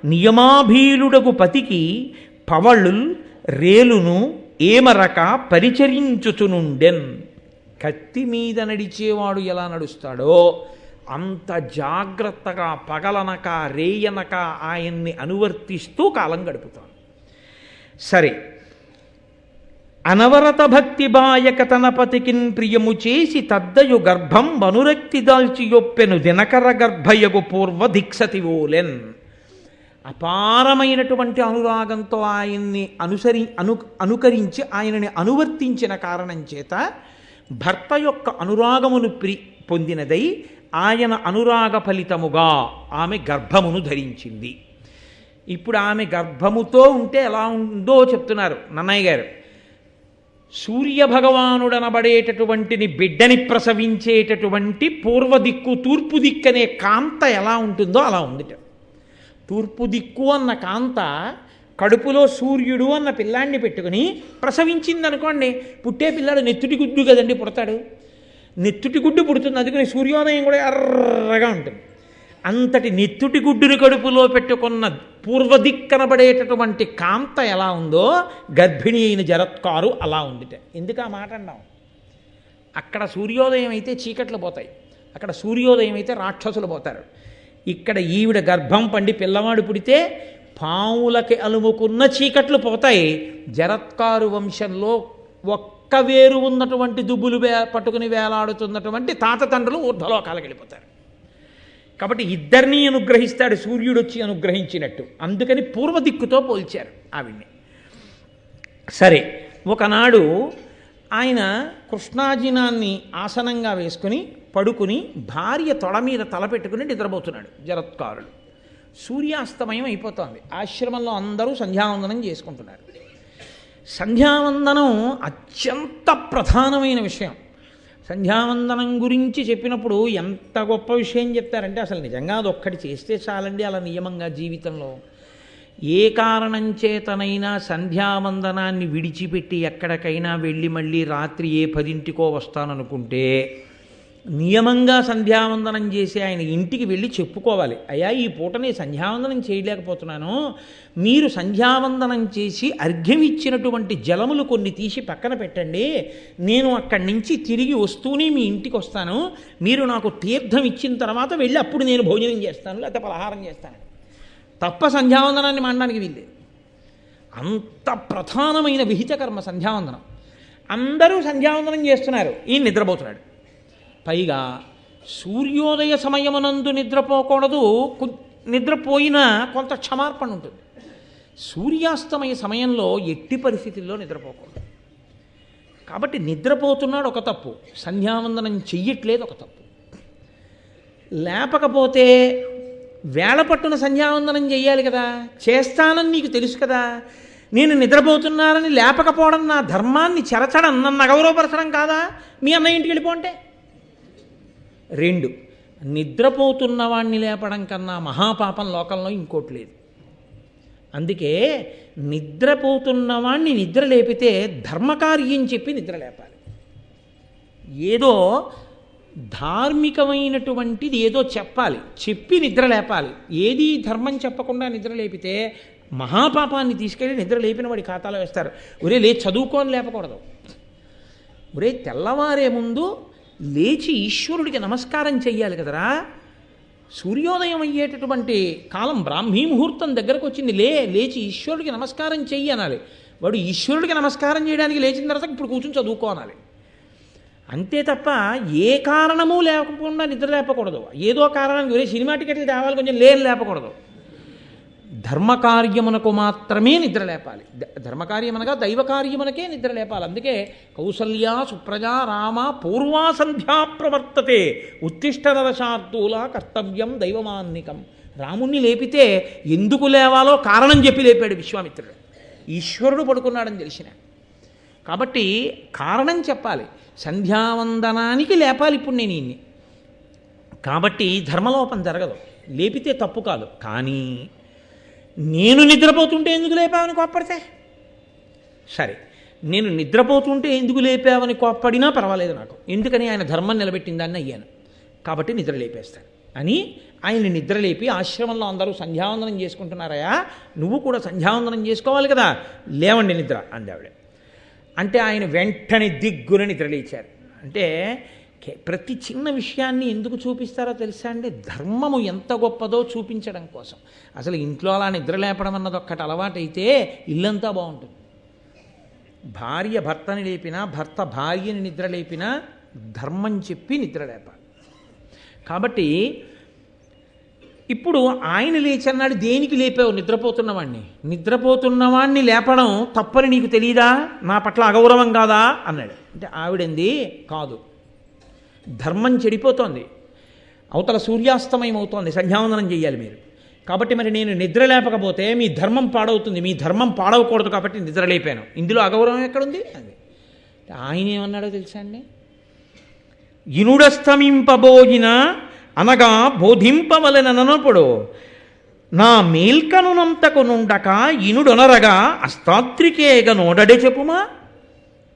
నియమాభీలుడగు పతికి పవళుల్ రేలును ఏమరక పరిచరించుచునుండెన్. కత్తి మీద నడిచేవాడు ఎలా నడుస్తాడో అంత జాగ్రత్తగా పగలనక రేయనక ఆయన్ని అనువర్తిస్తూ కాలం గడుపుతాడు. సరే, అనవరత భక్తి బాయక తన పతికిన్ ప్రియము చేసి తద్దయు గర్భం వనురక్తి దాల్చియొప్పెను దినకర గర్భయగు పూర్వ దిక్సతివోలెన్. అపారమైనటువంటి అనురాగంతో ఆయన్ని అనుకరించి ఆయనని అనువర్తించిన కారణం చేత భర్త యొక్క అనురాగమును పొందినదై ఆయన అనురాగ ఫలితముగా ఆమె గర్భమును ధరించింది. ఇప్పుడు ఆమె గర్భముతో ఉంటే ఎలా ఉందో చెప్తున్నారు నన్నయ్య గారు. సూర్యభగవానుడనబడేటటువంటిని బిడ్డని ప్రసవించేటటువంటి పూర్వ దిక్కు తూర్పు దిక్కు అనే కాంత ఎలా ఉంటుందో అలా ఉందిట. తూర్పు దిక్కు అన్న కాంత కడుపులో సూర్యుడు అన్న పిల్లాన్ని పెట్టుకుని ప్రసవించింది అనుకోండి, పుట్టే పిల్లాడు నెత్తుటి గుడ్డు కదండి పుడతాడు, నెత్తుటి గుడ్డు పుడుతుంది, అందుకని సూర్యోదయం కూడా ఎర్రగా ఉంటుంది. అంతటి నెత్తుటి గుడ్డుని కడుపులో పెట్టుకున్న పూర్వదిక్కనబడేటటువంటి కాంత ఎలా ఉందో గర్భిణి అయిన జరత్కారు అలా ఉందిట. ఎందుకు ఆ మాట అన్నాం? అక్కడ సూర్యోదయం అయితే చీకట్లు పోతాయి, అక్కడ సూర్యోదయం అయితే రాక్షసులు పోతారు. ఇక్కడ ఈవిడ గర్భం పండి పిల్లవాడు పుడితే పావులకి అలుముకున్న చీకట్లు పోతాయి. జరత్కారు వంశంలో ఒక్క వేరు ఉన్నటువంటి దుబ్బులు పట్టుకుని వేలాడుతున్నటువంటి తాత తండ్రులు ఊర్ధ్వలోకాలకు వెళ్ళిపోతారు. కాబట్టి ఇద్దరినీ అనుగ్రహిస్తాడు సూర్యుడు వచ్చి అనుగ్రహించినట్టు. అందుకని పూర్వ దిక్కుతో పోల్చారు ఆవిడ్ని. సరే, ఒకనాడు ఆయన కృష్ణాజినాన్ని ఆసనంగా వేసుకుని పడుకుని భార్య తొడ మీద తలపెట్టుకుని నిద్రపోతున్నాడు జరత్కారుడు. సూర్యాస్తమయం అయిపోతోంది. ఆశ్రమంలో అందరూ సంధ్యావందనం చేసుకుంటున్నారు. సంధ్యావందనం అత్యంత ప్రధానమైన విషయం. సంధ్యావందనం గురించి చెప్పినప్పుడు ఎంత గొప్ప విషయం చెప్తారంటే అసలు నిజంగా అదొక్కటి చేస్తే చాలండి అలా నియమంగా జీవితంలో. ఏ కారణం చేతనైనా సంధ్యావందనాన్ని విడిచిపెట్టి ఎక్కడికైనా వెళ్ళి మళ్ళీ రాత్రి 10 వస్తాననుకుంటే నియమంగా సంధ్యావందనం చేసి ఆయన ఇంటికి వెళ్ళి చెప్పుకోవాలి, అయ్యా ఈ పూట నేను సంధ్యావందనం చేయలేకపోతున్నాను, మీరు సంధ్యావందనం చేసి అర్ఘ్యం ఇచ్చినటువంటి జలములు కొన్ని తీసి పక్కన పెట్టండి, నేను అక్కడి నుంచి తిరిగి వస్తూనే మీ ఇంటికి వస్తాను, మీరు నాకు తీర్థం ఇచ్చిన తర్వాత వెళ్ళి అప్పుడు నేను భోజనం చేస్తాను లేకపోతే పలహారం చేస్తాను. తప్ప సంధ్యావందనాన్ని మానడానికి వీల్లేదు. అంత ప్రధానమైన విహిత కర్మ సంధ్యావందనం. అందరూ సంధ్యావందనం చేస్తున్నారు, ఈయన నిద్రపోతున్నాడు. పైగా సూర్యోదయ సమయమునందు నిద్రపోకూడదు, నిద్రపోయినా కొంత క్షమార్పణ ఉంటుంది. సూర్యాస్తమయ సమయంలో ఎట్టి పరిస్థితుల్లో నిద్రపోకూడదు. కాబట్టి నిద్రపోతున్నాడు ఒక తప్పు, సంధ్యావందనం చెయ్యట్లేదు ఒక తప్పు. లేపకపోతే వేళ పట్టున సంధ్యావందనం చెయ్యాలి కదా, చేస్తానని నీకు తెలుసు కదా, నేను నిద్రపోతున్నానని లేపకపోవడం నా ధర్మాన్ని చెరచడం, నన్ను అగౌరవపరచడం కాదా? మీ అన్నయ్య ఇంటికి వెళ్ళిపోంటే. 2, నిద్రపోతున్న వాణ్ణి లేపడం కన్నా మహాపాపం లోకంలో ఇంకోటి లేదు. అందుకే నిద్రపోతున్న వాణ్ణి నిద్ర లేపితే ధర్మకార్యం చెప్పి నిద్ర లేపాలి. ఏదో ధార్మికమైనటువంటిది ఏదో చెప్పాలి, చెప్పి నిద్ర లేపాలి. ఏది ధర్మం చెప్పకుండా నిద్ర లేపితే మహాపాపాన్ని తీసుకెళ్ళి నిద్ర లేపిన వాడి ఖాతాలో వేస్తారు. ఒరే లే చదువుకొని లేపకూడదు. ఒరే తెల్లవారే ముందు లేచి ఈశ్వరుడికి నమస్కారం చెయ్యాలి కదరా. సూర్యోదయం అయ్యేటటువంటి కాలం బ్రాహ్మీ ముహూర్తం దగ్గరకు వచ్చింది, లేచి ఈశ్వరుడికి నమస్కారం చెయ్యి అనాలి. వాడు ఈశ్వరుడికి నమస్కారం చేయడానికి లేచిన తర్వాత ఇప్పుడు కూర్చొని చదువుకోవాలి. అంతే తప్ప ఏ కారణము లేకుండా నిద్ర లేపకూడదు. ఏదో కారణానికి ఒరే సినిమా టికెట్లు తేవాలి కొంచెం లేపకూడదు. ధర్మకార్యమునకు మాత్రమే నిద్ర లేపాలి. ధర్మకార్యమనగా దైవకార్యమునకే నిద్ర లేపాలి. అందుకే కౌసల్యా సుప్రజా రామ పూర్వా సంధ్యా ప్రవర్తతే ఉత్తిష్ట నరశార్దూల కర్తవ్యం దైవమాన్నికం. రాముణ్ణి లేపితే ఎందుకు లేవాలో కారణం చెప్పి లేపాడు విశ్వామిత్రుడు. ఈశ్వరుడు పడుకున్నాడని తెలిసిన కాబట్టి కారణం చెప్పాలి. సంధ్యావందనానికి లేపాలి ఇప్పుడు నేను ఇన్ని. కాబట్టి ధర్మలోపం జరగదు, లేపితే తప్పు కాదు. కానీ నేను నిద్రపోతుంటే ఎందుకు లేపావని కోప్పడితే సరే, నేను నిద్రపోతుంటే ఎందుకు లేపావని కోప్పడినా పర్వాలేదు నాకు. ఎందుకని ఆయన ధర్మం నిలబెట్టిందాన్ని అయ్యాను కాబట్టి నిద్ర లేపేస్తాను. అని ఆయన నిద్రలేపి, ఆశ్రమంలో అందరూ సంధ్యావందనం చేసుకుంటున్నారయా, నువ్వు కూడా సంధ్యావందనం చేసుకోవాలి కదా, లేవండి నిద్ర అంది ఆవిడ. అంటే ఆయన వెంటనే దిగ్గున నిద్రలేచారు. అంటే ప్రతి చిన్న విషయాన్ని ఎందుకు చూపిస్తారో తెలుసా అండి? ధర్మము ఎంత గొప్పదో చూపించడం కోసం. అసలు ఇంట్లో అలా నిద్రలేపడం అన్నది ఒక్కటి అలవాటైతే ఇల్లంతా బాగుంటుంది. భార్య భర్తని లేపినా, భర్త భార్యని నిద్రలేపినా ధర్మం చెప్పి నిద్రలేపాలి. కాబట్టి ఇప్పుడు ఆయన లేచన్నాడు, దేనికి లేపావు? నిద్రపోతున్నవాణ్ణి లేపడం తప్పని నీకు తెలియదా? నా పట్ల అగౌరవం కాదా అన్నాడు. అంటే ఆవిడంది, కాదు, ధర్మం చెడిపోతోంది, అవతల సూర్యాస్తమయం అవుతోంది, సంధ్యావందనం చేయాలి మీరు, కాబట్టి మరి నేను నిద్ర లేపకపోతే మీ ధర్మం పాడవుతుంది, మీ ధర్మం పాడవకూడదు కాబట్టి నిద్ర లేపాను, ఇందులో అగౌరవం ఎక్కడుంది అది. ఆయన ఏమన్నాడో తెలుసా అండి? ఇనుడస్తమింపబోయిన అనగా బోధింపవలననప్పుడు నా మేల్కనునంతకు నుండక ఇనుడొనరగా అస్తాత్రికేగ నోడడే చెప్పుమా.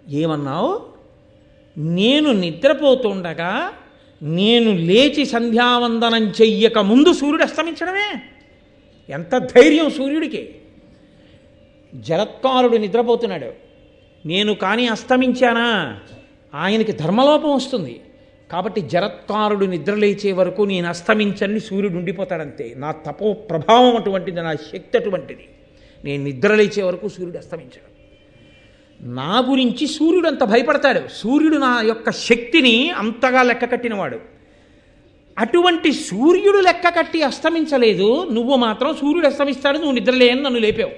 ఏమన్నావు? నేను నిద్రపోతుండగా నేను లేచి సంధ్యావందనం చెయ్యక ముందు సూర్యుడు అస్తమించడమే? ఎంత ధైర్యం సూర్యుడికి! జరత్కారుడు నిద్రపోతున్నాడు, నేను కానీ అస్తమించానా ఆయనకి ధర్మలోపం వస్తుంది, కాబట్టి జరత్కారుడు నిద్రలేచే వరకు నేను అస్తమించని సూర్యుడు ఉండిపోతాడంతే. నా తపో ప్రభావం అటువంటిది, నా శక్తి అటువంటిది, నేను నిద్రలేచే వరకు సూర్యుడు అస్తమించాడు. నా గురించి సూర్యుడు అంత భయపడతాడు, సూర్యుడు నా యొక్క శక్తిని అంతగా లెక్క కట్టినవాడు. అటువంటి సూర్యుడు లెక్క కట్టి అస్తమించలేదు, నువ్వు మాత్రం సూర్యుడు అస్తమిస్తాడు, నువ్వు నిద్రలేని నన్ను లేపావు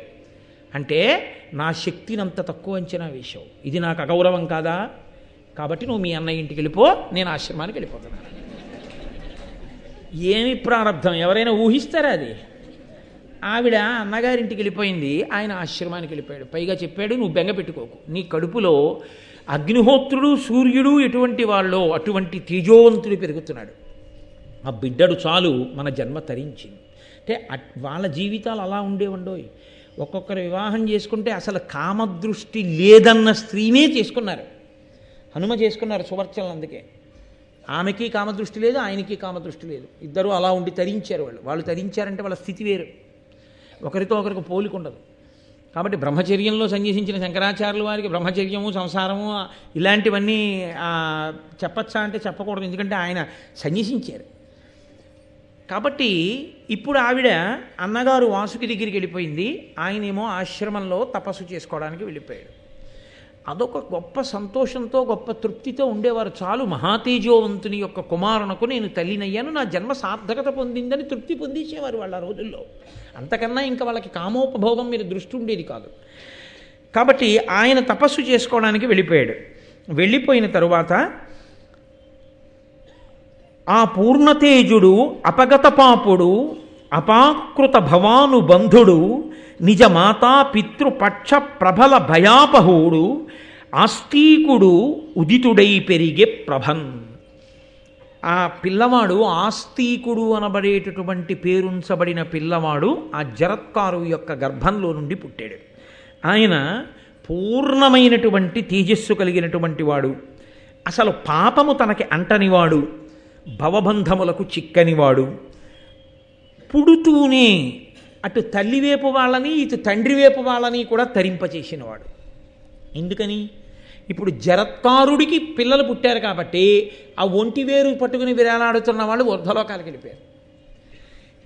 అంటే నా శక్తిని అంత తక్కువ అంచనా వేశావు. ఇది నాకు అగౌరవం కాదా? కాబట్టి నువ్వు మీ అన్నయ్య ఇంటికి వెళ్ళిపో, నేను ఆశ్రమానికి వెళ్ళిపోతున్నాను. ఏమి ప్రారంధం, ఎవరైనా ఊహిస్తారా అది? ఆవిడ అన్నగారింటికి వెళ్ళిపోయింది, ఆయన ఆశ్రమానికి వెళ్ళిపోయాడు. పైగా చెప్పాడు, నువ్వు బెంగ పెట్టుకోకు, నీ కడుపులో అగ్నిహోత్రుడు సూర్యుడు ఎటువంటి వాళ్ళో అటువంటి తేజోవంతుడు పెరుగుతున్నాడు, ఆ బిడ్డడు చాలు మన జన్మ తరించింది. అంటే వాళ్ళ జీవితాలు అలా ఉండేవండోయ్. ఒక్కొక్కరు వివాహం చేసుకుంటే అసలు కామదృష్టి లేదన్న స్త్రీనే చేసుకున్నారు. హనుమ చేసుకున్నారు సువర్చనలు, అందుకే ఆమెకి కామదృష్టి లేదు, ఆయనకి కామదృష్టి లేదు, ఇద్దరు అలా ఉండి తరించారు. వాళ్ళు తరించారంటే వాళ్ళ స్థితి వేరు, ఒకరితో ఒకరికి పోలిక ఉండదు. కాబట్టి బ్రహ్మచర్యంలో సన్యసించిన శంకరాచార్యుల వారికి బ్రహ్మచర్యము సంసారము ఇలాంటివన్నీ చెప్పచ్చా అంటే చెప్పకూడదు, ఎందుకంటే ఆయన సన్యసించారు. కాబట్టి ఇప్పుడు ఆవిడ అన్నగారు వాసుకి దగ్గరికి వెళ్ళిపోయింది, ఆయనేమో ఆశ్రమంలో తపస్సు చేసుకోవడానికి వెళ్ళిపోయాడు. అదొక గొప్ప సంతోషంతో గొప్ప తృప్తితో ఉండేవారు. చాలు, మహాతేజోవంతుని యొక్క కుమారునకు నేను తల్లినయ్యాను, నా జన్మ సార్థకత పొందిందని తృప్తి పొందించేవారు వాళ్ళ రోజుల్లో. అంతకన్నా ఇంకా వాళ్ళకి కామోపభోగం మీద దృష్టి ఉండేది కాదు. కాబట్టి ఆయన తపస్సు చేసుకోవడానికి వెళ్ళిపోయాడు. వెళ్ళిపోయిన తరువాత ఆ పూర్ణతేజుడు అపగత పాపుడు అపాకృత భవాను బంధుడు నిజ మాతా పితృపక్ష ప్రబల భయాపహుడు ఆస్తికుడు ఉదితుడై పెరిగే ప్రభన్. ఆ పిల్లవాడు ఆస్తికుడు అనబడేటటువంటి పేరుంచబడిన పిల్లవాడు ఆ జరత్కారు యొక్క గర్భంలో నుండి పుట్టాడు. ఆయన పూర్ణమైనటువంటి తేజస్సు కలిగినటువంటి వాడు, అసలు పాపము తనకి అంటనివాడు, భవబంధములకు చిక్కనివాడు, పుడుతూనే అటు తల్లివేపు వాళ్ళని ఇటు తండ్రివేపు వాళ్ళని కూడా తరింపచేసినవాడు. ఎందుకని? ఇప్పుడు జరత్కారుడికి పిల్లలు పుట్టారు కాబట్టి ఆ ఒంటి వేరు పట్టుకుని విరాలాడుతున్న వాళ్ళు ఊర్ధ్వలోకాలకు వెళ్ళిపోయారు.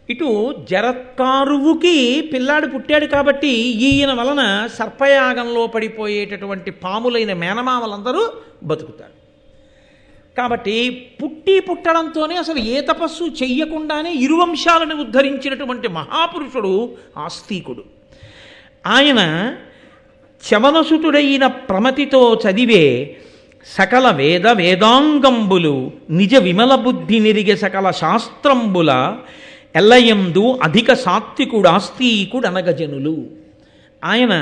ఇటు జరత్కారువుకి పిల్లాడు పుట్టాడు కాబట్టి ఈయన వలన సర్పయాగంలో పడిపోయేటటువంటి పాములైన మేనమామలందరూ బతుకుతారు. కాబట్టి పుట్టడంతోనే అసలు ఏ తపస్సు చెయ్యకుండానే ఇరువంశాలను ఉద్ధరించినటువంటి మహాపురుషుడు ఆస్తికుడు. ఆయన చవనసుతుడైన ప్రమతితో చదివే సకల వేదాంగంబులు నిజ విమల బుద్ధి నిరిగే సకల శాస్త్రంబుల ఎల్లయందు అధిక సాత్వికుడు ఆస్తికుడు అనగజనులు. ఆయన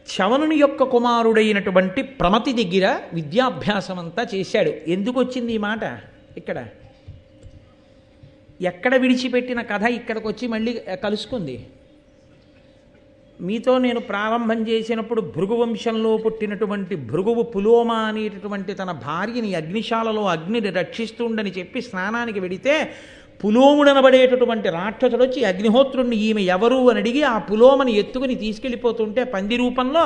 చవనుని యొక్క కుమారుడైనటువంటి ప్రమతి దగ్గర విద్యాభ్యాసం అంతా చేశాడు. ఎందుకు వచ్చింది ఈ మాట? ఎక్కడ విడిచిపెట్టిన కథ ఇక్కడికి వచ్చి మళ్ళీ కలుసుకుంది. మీతో నేను ప్రారంభం చేసినప్పుడు భృగువంశంలో పుట్టినటువంటి భృగువు పులోమ అనేటటువంటి తన భార్యని అగ్నిశాలలో అగ్నిని రక్షిస్తుండని చెప్పి స్నానానికి వెడితే పులోముడనబడేటటువంటి రాక్షసుడు వచ్చి అగ్నిహోత్రుణ్ణి ఈమె ఎవరు అని అడిగి ఆ పులోమని ఎత్తుకుని తీసుకెళ్ళిపోతుంటే పంది రూపంలో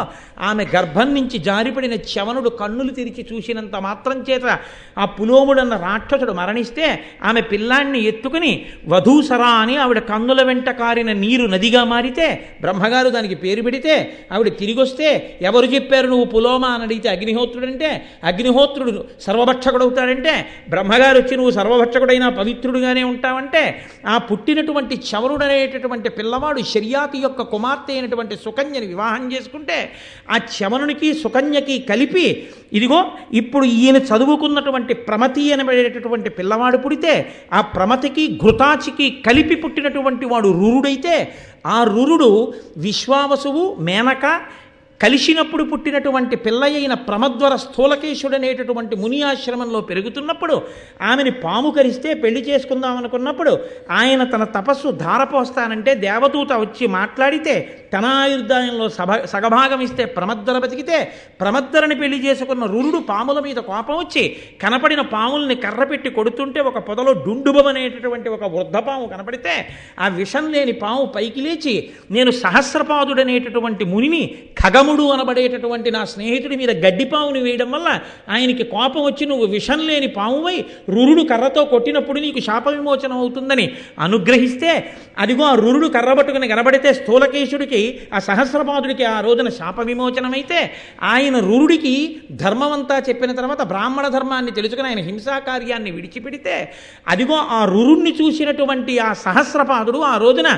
ఆమె గర్భం నుంచి జారిపడిన చవనుడు కన్నులు తెరిచి చూసినంత మాత్రం చేత ఆ పులోముడన్న రాక్షసుడు మరణిస్తే ఆమె పిల్లాన్ని ఎత్తుకుని వధూసరా అని ఆవిడ కన్నుల వెంట కారిన నీరు నదిగా మారితే బ్రహ్మగారు దానికి పేరు పెడితే ఆవిడ తిరిగి వస్తే ఎవరు చెప్పారు నువ్వు పులోమ అని అడిగితే అగ్నిహోత్రుడంటే అగ్నిహోత్రుడు సర్వభక్షకుడవుతాడంటే బ్రహ్మగారు వచ్చి నువ్వు సర్వభక్షకుడైనా పవిత్రుడుగానే ఉంటావంటే ఆ పుట్టినటువంటి చవనుడనేటటువంటి పిల్లవాడు శర్యాతి యొక్క కుమార్తె అయినటువంటి సుకన్యని వివాహం చేసుకుంటే ఆ చవనునికి సుకన్యకి కలిపి ఇదిగో ఇప్పుడు ఈయన చదువుకున్నటువంటి ప్రమతి అనబడేటటువంటి పిల్లవాడు పుడితే ఆ ప్రమతికి ఘృతాచికి కలిపి పుట్టినటువంటి వాడు రురుడైతే ఆ రురుడు విశ్వావసువు మేనక కలిసినప్పుడు పుట్టినటువంటి పిల్ల అయిన ప్రమద్వర స్థూలకేశుడనేటటువంటి ముని ఆశ్రమంలో పెరుగుతున్నప్పుడు ఆమెని పాము కరిస్తే పెళ్లి చేసుకుందామనుకున్నప్పుడు ఆయన తన తపస్సు ధారపోస్తానంటే దేవదూత వచ్చి మాట్లాడితే తన ఆయుర్దాయంలో సగభాగం ఇస్తే ప్రమద్దర బతికితే ప్రమద్దరని పెళ్లి చేసుకున్న రురుడు పాముల మీద కోపం వచ్చి కనపడిన పాముల్ని కర్రపెట్టి కొడుతుంటే ఒక పొదలో డుండుబమనేటటువంటి ఒక వృద్ధపాము కనపడితే ఆ విషం లేని పాము పైకి లేచి నేను సహస్రపాదుడనేటటువంటి మునిని ఖగము అనబడేటటువంటి నా స్నేహితుడి మీద గడ్డిపావుని వేయడం వల్ల ఆయనకి కోపం వచ్చి నువ్వు విషం లేని పామువై రురుడు కర్రతో కొట్టినప్పుడు నీకు శాప విమోచనం అవుతుందని అనుగ్రహిస్తే అదిగో ఆ రురుడు కర్ర పట్టుకుని కనబడితే స్థూలకేశుడికి ఆ సహస్రపాదుడికి ఆ రోజున శాప విమోచనమైతే ఆయన రురుడికి ధర్మమంతా చెప్పిన తర్వాత బ్రాహ్మణ ధర్మాన్ని తెలుసుకుని ఆయన హింసాకార్యాన్ని విడిచిపెడితే అదిగో ఆ రురుణ్ణి చూసినటువంటి ఆ సహస్రపాదుడు ఆ రోజున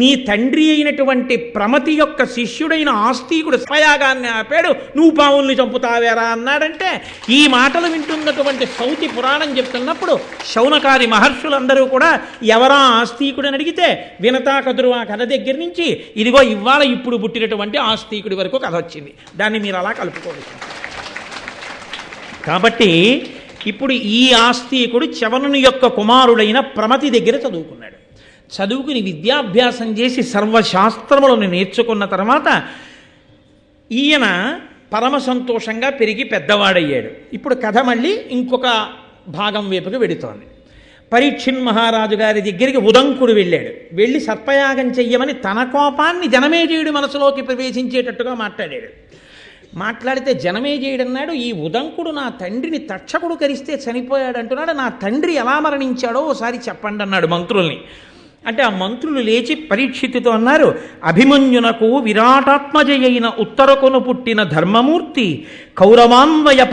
నీ తండ్రి అయినటువంటి ప్రమతి యొక్క శిష్యుడైన ఆస్తికుడు యాగాన్ని ఆపాడు నువ్వు పావుల్ని చంపుతావేరా అన్నాడంటే ఈ మాటలు వింటున్నటువంటి సౌతి పురాణం చెప్తున్నప్పుడు శౌనకాది మహర్షులందరూ కూడా ఎవరా ఆస్తికుడని అడిగితే వినతా కదురు ఆ కథ దగ్గర నుంచి ఇదిగో ఇవాళ ఇప్పుడు పుట్టినటువంటి ఆస్తికుడి వరకు కథ వచ్చింది దాన్ని మీరు అలా కలుపుకోవచ్చు. కాబట్టి ఇప్పుడు ఈ ఆస్తికుడు చవనుని యొక్క కుమారుడైన ప్రమతి దగ్గర చదువుకున్నాడు. చదువుకుని విద్యాభ్యాసం చేసి సర్వశాస్త్రములను నేర్చుకున్న తర్వాత ఈయన పరమ సంతోషంగా పెరిగి పెద్దవాడయ్యాడు. ఇప్పుడు కథ మళ్ళీ ఇంకొక భాగం వైపుకి వెడుతోంది. పరీక్షిన్ మహారాజు గారి దగ్గరికి ఉదంకుడు వెళ్ళాడు. వెళ్ళి సర్పయాగం చెయ్యమని తన కోపాన్ని జనమేజయుడి మనసులోకి ప్రవేశించేటట్టుగా మాట్లాడాడు. మాట్లాడితే జనమేజయుడు అన్నాడు ఈ ఉదంకుడు నా తండ్రిని తక్షకుడు కరిస్తే చనిపోయాడు అంటున్నాడు, నా తండ్రి ఎలా మరణించాడో ఓసారి చెప్పండి అన్నాడు మంత్రుల్ని. అంటే ఆ మంత్రులు లేచి పరీక్షితుతో అన్నారు అభిమన్యునకు విరాటాత్మజయైన ఉత్తరకొను పుట్టిన ధర్మమూర్తి కౌరవాన్వయ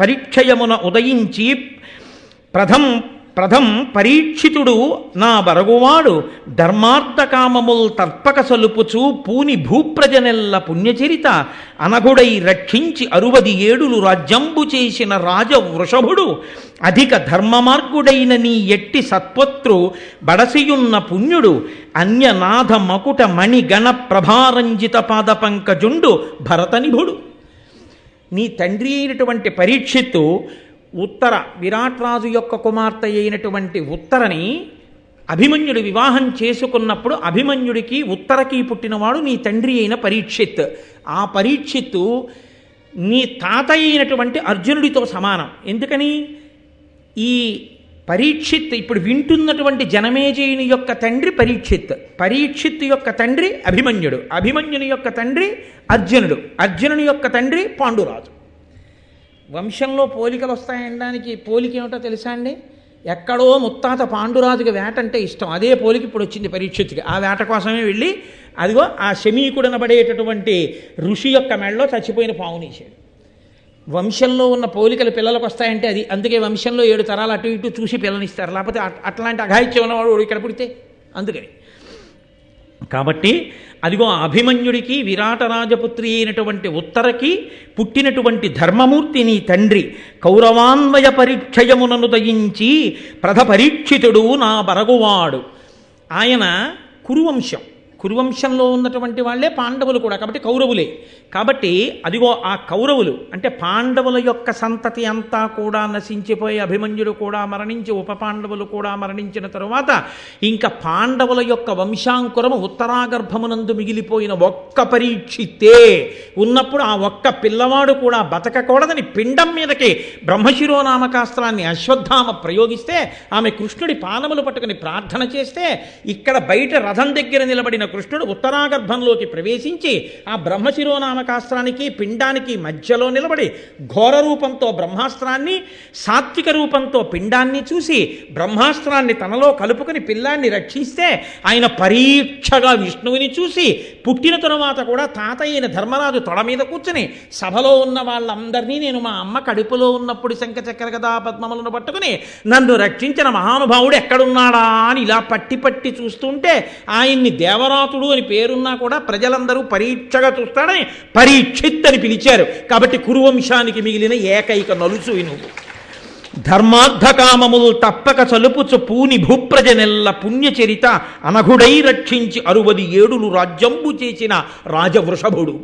పరీక్షయమున ఉదయించి ప్రథం పరీక్షితుడు నా బరగువాడు ధర్మార్థకామముల్ తర్పక సలుపుచు పూని భూప్రజనెల్ల పుణ్యచరిత అనగుడై రక్షించి 67 రాజ్యంబు చేసిన రాజ వృషభుడు అధిక ధర్మమార్గుడైన నీ ఎట్టి సత్పత్రు బడసియున్న పుణ్యుడు అన్యనాథ మకుట మణిగణ ప్రభారంజిత పాద పంకజుండు భరతనిభుడు. నీ తండ్రి అయినటువంటి పరీక్షిత్తు ఉత్తర విరాట్రాజు యొక్క కుమార్తె అయినటువంటి ఉత్తరని అభిమన్యుడు వివాహం చేసుకున్నప్పుడు అభిమన్యుడికి ఉత్తరకి పుట్టినవాడు నీ తండ్రి అయిన పరీక్షిత్. ఆ పరీక్షిత్తు నీ తాత అయినటువంటి అర్జునుడితో సమానం. ఎందుకని ఈ పరీక్షిత్ ఇప్పుడు వింటున్నటువంటి జనమేజయుని యొక్క తండ్రి పరీక్షిత్, పరీక్షిత్ యొక్క తండ్రి అభిమన్యుడు, అభిమన్యుని యొక్క తండ్రి అర్జునుడు, అర్జునుని యొక్క తండ్రి పాండురాజు. వంశంలో పోలికలు వస్తాయనడానికి పోలిక ఏమిటో తెలుసా అండి? ఎక్కడో ముత్తాత పాండురాజుకి వేట అంటే ఇష్టం, అదే పోలిక ఇప్పుడు వచ్చింది పరీక్షిత్తుకి. ఆ వేట కోసమే వెళ్ళి అదిగో ఆ శమీకుడనబడేటటువంటి ఋషి యొక్క మెడలో చచ్చిపోయిన పావునేశాడు. వంశంలో ఉన్న పోలికలు పిల్లలకు వస్తాయంటే అది అందుకే వంశంలో 7 తరాలు అటు ఇటు చూసి పిల్లనిస్తారు, లేకపోతే అట్లాంటి అఘాయిత్యం ఉన్నవాడు ఇక్కడ పుడితే అందుకని. కాబట్టి అదిగో అభిమన్యుడికి విరాట రాజపుత్రి అయినటువంటి ఉత్తరకి పుట్టినటువంటి ధర్మమూర్తి నీ తండ్రి కౌరవాన్వయ పరీక్షయమునను దయించి ప్రథ పరీక్షితుడు నా బరగువాడు. ఆయన కురువంశం, కురువంశంలో ఉన్నటువంటి వాళ్ళే పాండవులు కూడా, కాబట్టి కౌరవులే. కాబట్టి అదిగో ఆ కౌరవులు అంటే పాండవుల యొక్క సంతతి అంతా కూడా నశించిపోయి అభిమన్యుడు కూడా మరణించి ఉప పాండవులు కూడా మరణించిన తరువాత ఇంకా పాండవుల యొక్క వంశాంకురము ఉత్తరాగర్భమునందు మిగిలిపోయిన ఒక్క పరీక్షితే ఉన్నప్పుడు ఆ ఒక్క పిల్లవాడు కూడా బతకకూడదని పిండం మీదకి బ్రహ్మశిరోనామకాస్త్రాన్ని అశ్వత్థామ ప్రయోగిస్తే ఆమె కృష్ణుడి పాదములు పట్టుకుని ప్రార్థన చేస్తే ఇక్కడ బయట రథం దగ్గర నిలబడిన కృష్ణుడు ఉత్తరాగర్భంలోకి ప్రవేశించి ఆ బ్రహ్మశిరోనామకాస్త్రానికి పిండానికి మధ్యలో నిలబడి ఘోర రూపంతో బ్రహ్మాస్త్రాన్ని సాత్విక రూపంతో పిండాన్ని చూసి బ్రహ్మాస్త్రాన్ని తనలో కలుపుకుని పిల్లాన్ని రక్షిస్తే ఆయన పరీక్షగా విష్ణువుని చూసి పుట్టిన తరువాత కూడా తాతయ్యన ధర్మరాజు తొడ మీద కూర్చుని సభలో ఉన్న వాళ్ళందరినీ నేను మా అమ్మ కడుపులో ఉన్నప్పుడు శంఖచక్ర గదా పద్మములను పట్టుకుని నన్ను రక్షించిన మహానుభావుడు ఎక్కడున్నాడా అని ఇలా పట్టి పట్టి చూస్తుంటే ఆయన్ని దేవరాతుడు అని పేరున్నా కూడా ప్రజలందరూ పరీక్షగా చూస్తాడని పరీక్షిత్ అని పిలిచారు. కాబట్టి కురువంశానికి మిగిలిన ఏకైక నలుసు నువ్వు. ధర్మార్థకామములు తప్పక చలుపుచు పూని భూప్రజనెల్ల పుణ్యచరిత అనఘుడై రక్షించి 67 రాజ్యంబు చేసిన రాజవృషభుడు.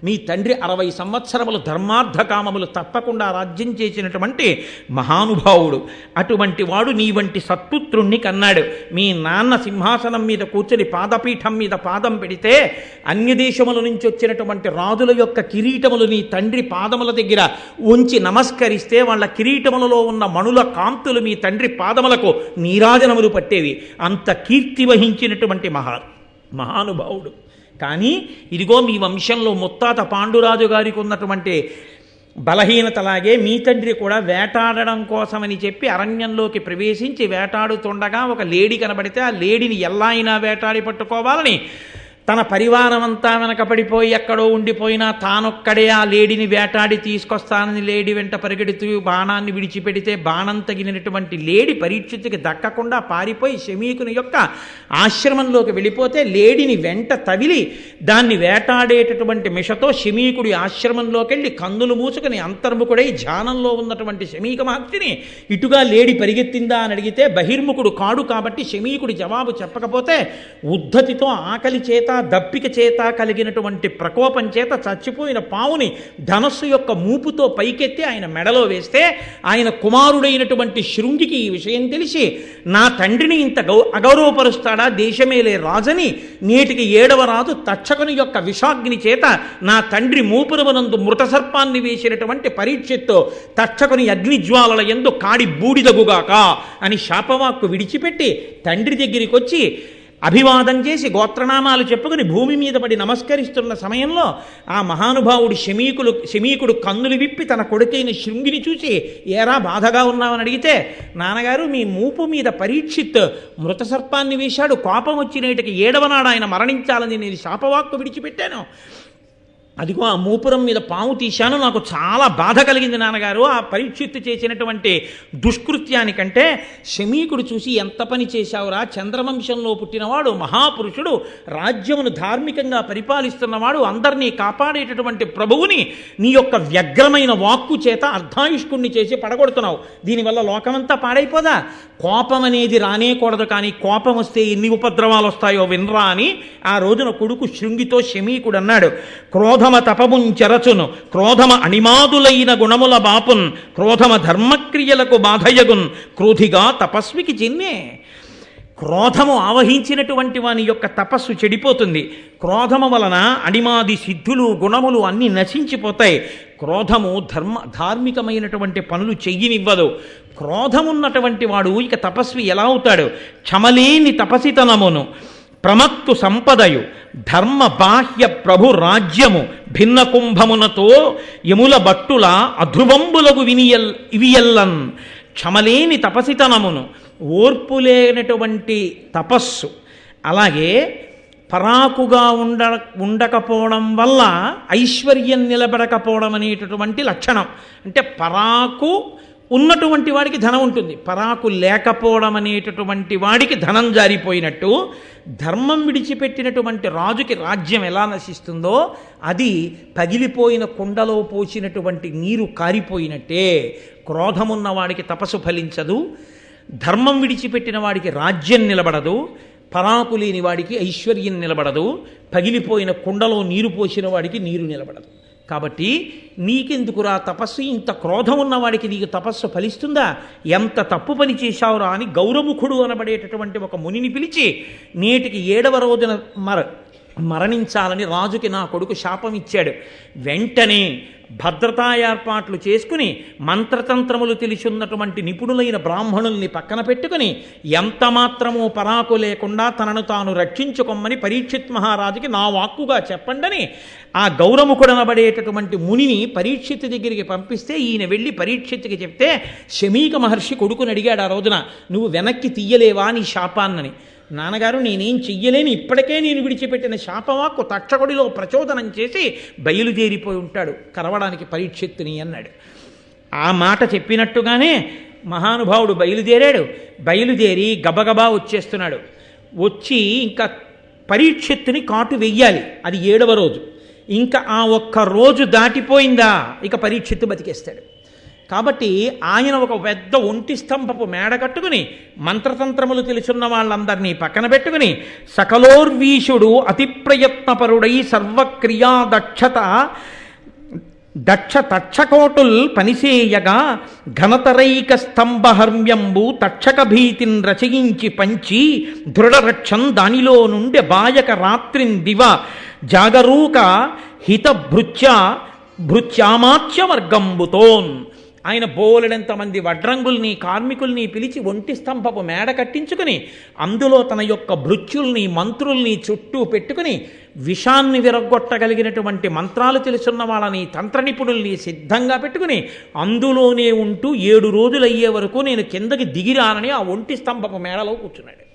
మీ తండ్రి 60 సంవత్సరములు ధర్మార్థకామములు తప్పకుండా రాజ్యం చేసినటువంటి మహానుభావుడు. అటువంటి వాడు నీ వంటి సత్పుత్రుణ్ణి కన్నాడు. మీ నాన్న సింహాసనం మీద కూర్చొని పాదపీఠం మీద పాదం పెడితే అన్యదేశముల నుంచి వచ్చినటువంటి రాజుల యొక్క కిరీటములు నీ తండ్రి పాదముల దగ్గర ఉంచి నమస్కరిస్తే వాళ్ళ కిరీటములలో ఉన్న మణుల కాంతులు మీ తండ్రి పాదములకు నీరాజనములు పట్టేవి. అంత కీర్తి వహించినటువంటి మహానుభావుడు. కానీ ఇదిగో మీ వంశంలో ముత్తాత పాండురాజు గారికి ఉన్నటువంటి బలహీనతలాగే మీ తండ్రి కూడా వేటాడడం కోసమని చెప్పి అరణ్యంలోకి ప్రవేశించి వేటాడుతుండగా ఒక లేడి కనబడితే ఆ లేడిని ఎలా అయినా వేటాడి పట్టుకోవాలని తన పరివారం అంతా వెనకపడిపోయి ఎక్కడో ఉండిపోయినా తానొక్కడే ఆ లేడిని వేటాడి తీసుకొస్తానని లేడి వెంట పరిగెడుతూ బాణాన్ని విడిచిపెడితే బాణం తగిలినటువంటి లేడి పరీక్షిత్తుకి దక్కకుండా పారిపోయి శమీకుని యొక్క ఆశ్రమంలోకి వెళ్ళిపోతే లేడిని వెంట తవిలి దాన్ని వేటాడేటటువంటి మిషతో శమీకుడి ఆశ్రమంలోకి వెళ్ళి కన్నులు మూసుకుని అంతర్ముఖుడై ధ్యానంలో ఉన్నటువంటి శమీక మహర్షిని ఇటుగా లేడి పరిగెత్తిందా అని అడిగితే బహిర్ముఖుడు కాడు కాబట్టి శమీకుడి జవాబు చెప్పకపోతే ఉద్ధతితో ఆకలి చేత దప్పిక చేత కలిగినటువంటి ప్రకోపం చేత చచ్చిపోయిన పావుని ధనస్సు యొక్క మూపుతో పైకెత్తి ఆయన మెడలో వేస్తే ఆయన కుమారుడైనటువంటి శృంగికి ఈ విషయం తెలిసి నా తండ్రిని ఇంత అగౌరవపరుస్తాడా దేశమేలే రాజని నేటికి 7వ రాజు తక్షకుని యొక్క విషాగ్ని చేత నా తండ్రి మూపురమునందు మృత సర్పాన్ని వేసినటువంటి పరీక్షిత్తు తక్షకుని అగ్నిజ్వాలల యందు కాడి బూడిదగుగాక అని శాపవాక్కు విడిచిపెట్టి తండ్రి దగ్గరికి వచ్చి అభివాదం చేసి గోత్రనామాలు చెప్పుకుని భూమి మీద పడి నమస్కరిస్తున్న సమయంలో ఆ మహానుభావుడు శమీకుడు కన్నులు విప్పి తన కొడుకైన శృంగిని చూసి ఏరా బాధగా ఉన్నామని అడిగితే నాన్నగారు మీ మూపు మీద పరీక్షిత్ మృత సర్పాన్ని వేశాడు, కోపం వచ్చి నేటికి 7వ నాడు ఆయన మరణించాలని నేను శాపవాక్కు విడిచిపెట్టాను, అదిగో ఆ మూపురం మీద పాము తీశాను, నాకు చాలా బాధ కలిగింది నాన్నగారు ఆ పరీక్షిత్తు చేసినటువంటి దుష్కృత్యానికంటే. శమీకుడు చూసి ఎంత పని చేశావురా, చంద్రవంశంలో పుట్టినవాడు మహాపురుషుడు, రాజ్యమును ధార్మికంగా పరిపాలిస్తున్నవాడు, అందరినీ కాపాడేటటువంటి ప్రభువుని నీ యొక్క వ్యగ్రమైన వాక్కు చేత అర్ధాయుష్కుణ్ణి చేసి పడగొడుతున్నావు, దీనివల్ల లోకమంతా పాడైపోదా, కోపం అనేది రానేకూడదు, కానీ కోపం వస్తే ఎన్ని ఉపద్రవాలు వస్తాయో వినరా అని ఆ రోజున కొడుకు శృంగితో శమీకుడు అన్నాడు. క్రోధమ తపముంచెరచును క్రోధమ అణిమాదులైన గుణముల బాపున్ క్రోధమ ధర్మక్రియలకు బాధయగున్ క్రోధిగా తపస్వికి చిన్నే. క్రోధము ఆవహించినటువంటి వాని యొక్క తపస్సు చెడిపోతుంది. క్రోధము వలన అణిమాది సిద్ధులు గుణములు అన్నీ నశించిపోతాయి. క్రోధము ధార్మికమైనటువంటి పనులు చెయ్యనివ్వదు. క్రోధమున్నటువంటి వాడు ఇక తపస్వి ఎలా అవుతాడు? క్షమలేని తపసితనమును ప్రమత్తు సంపదయు ధర్మ బాహ్య ప్రభు రాజ్యము భిన్న కుంభమునతో యముల బట్టుల అధ్రువంబులకు ఇవియల్లన్. క్షమలేని తపసితనమును, ఓర్పు లేనటువంటి తపస్సు, అలాగే పరాకుగా ఉండకపోవడం వల్ల ఐశ్వర్యం నిలబడకపోవడం అనేటటువంటి లక్షణం. అంటే పరాకు ఉన్నటువంటి వాడికి ధనం ఉంటుంది, పరాకు లేకపోవడం అనేటటువంటి వాడికి ధనం జారిపోయినట్టు ధర్మం విడిచిపెట్టినటువంటి రాజుకి రాజ్యం ఎలా నశిస్తుందో అది పగిలిపోయిన కుండలో పోసినటువంటి నీరు కారిపోయినట్టే. క్రోధమున్న వాడికి తపస్సు ఫలించదు, ధర్మం విడిచిపెట్టిన వాడికి రాజ్యం నిలబడదు, పరాకు లేని వాడికి ఐశ్వర్యం నిలబడదు, పగిలిపోయిన కుండలో నీరు పోసిన వాడికి నీరు నిలబడదు. కాబట్టి నీకెందుకురా తపస్సు, ఇంత క్రోధం ఉన్నవాడికి నీకు తపస్సు ఫలిస్తుందా, ఎంత తప్పు పని చేశావురా అని గౌరముఖుడు అనబడేటటువంటి ఒక మునిని పిలిచి నేటికి 7వ రోజున మరణించాలని రాజుకి నా కొడుకు శాపం ఇచ్చాడు. వెంటనే భద్రతా ఏర్పాట్లు చేసుకుని మంత్రతంత్రములు తెలిసి ఉన్నటువంటి నిపుణులైన బ్రాహ్మణుల్ని పక్కన పెట్టుకుని ఎంత మాత్రమూ పరాకు లేకుండా తనను తాను రక్షించుకోమని పరీక్షిత్ మహారాజుకి నా వాక్కుగా చెప్పండని ఆ గౌరముఖుడనబడేటటువంటి మునిని పరీక్షిత్ దగ్గరికి పంపిస్తే ఈయన వెళ్ళి పరీక్షిత్తుకి చెప్తే శమీక మహర్షి కొడుకుని అడిగాడు ఆ రోజున, నువ్వు వెనక్కి తీయలేవా నీ శాపాన్నని. నాన్నగారు నేనేం చెయ్యలేని, ఇప్పటికే నేను విడిచిపెట్టిన శాపవాక్కు తక్షకుడిలో ప్రచోదనం చేసి బయలుదేరిపోయి ఉంటాడు కరవడానికి పరీక్షిత్తుని అన్నాడు. ఆ మాట చెప్పినట్టుగానే మహానుభావుడు బయలుదేరాడు. బయలుదేరి గబగబా వచ్చేస్తున్నాడు. వచ్చి ఇంకా పరీక్షిత్తుని కాటు వెయ్యాలి. అది 7వ రోజు. ఇంకా ఆ ఒక్క రోజు దాటిపోయిందా ఇక పరీక్షిత్తు బతికేస్తాడు. కాబట్టి ఆయన ఒక పెద్ద ఒంటి స్తంభపు మేడ కట్టుకుని మంత్రతంత్రములు తెలుసున్న వాళ్ళందరినీ పక్కన పెట్టుకుని సకలోర్వీషుడు అతి ప్రయత్నపరుడై సర్వక్రియా తక్షకోటుల్ పనిసేయగా ఘనతరైక స్తంభహర్మ్యంబు తక్షక భీతిన్ రచయించి పంచి దృఢరక్షం దానిలో నుండి బాయక రాత్రిన్ దివ జాగరూక హిత భృత్యామాచ్య వర్గంబుతోన్. ఆయన బోలెడంతమంది వడ్రంగుల్ని కార్మికుల్ని పిలిచి ఒంటి స్తంభపు మేడ కట్టించుకుని అందులో తన యొక్క భృత్యుల్ని మంత్రుల్ని చుట్టూ పెట్టుకుని విషాన్ని విరగొట్టగలిగినటువంటి మంత్రాలు తెలుసున్న వాళ్ళని తంత్ర నిపుణుల్ని సిద్ధంగా పెట్టుకుని అందులోనే ఉంటూ 7 రోజులు అయ్యే వరకు నేను కిందకి దిగిరానని ఆ ఒంటి స్తంభపు మేడలో కూర్చున్నాడు.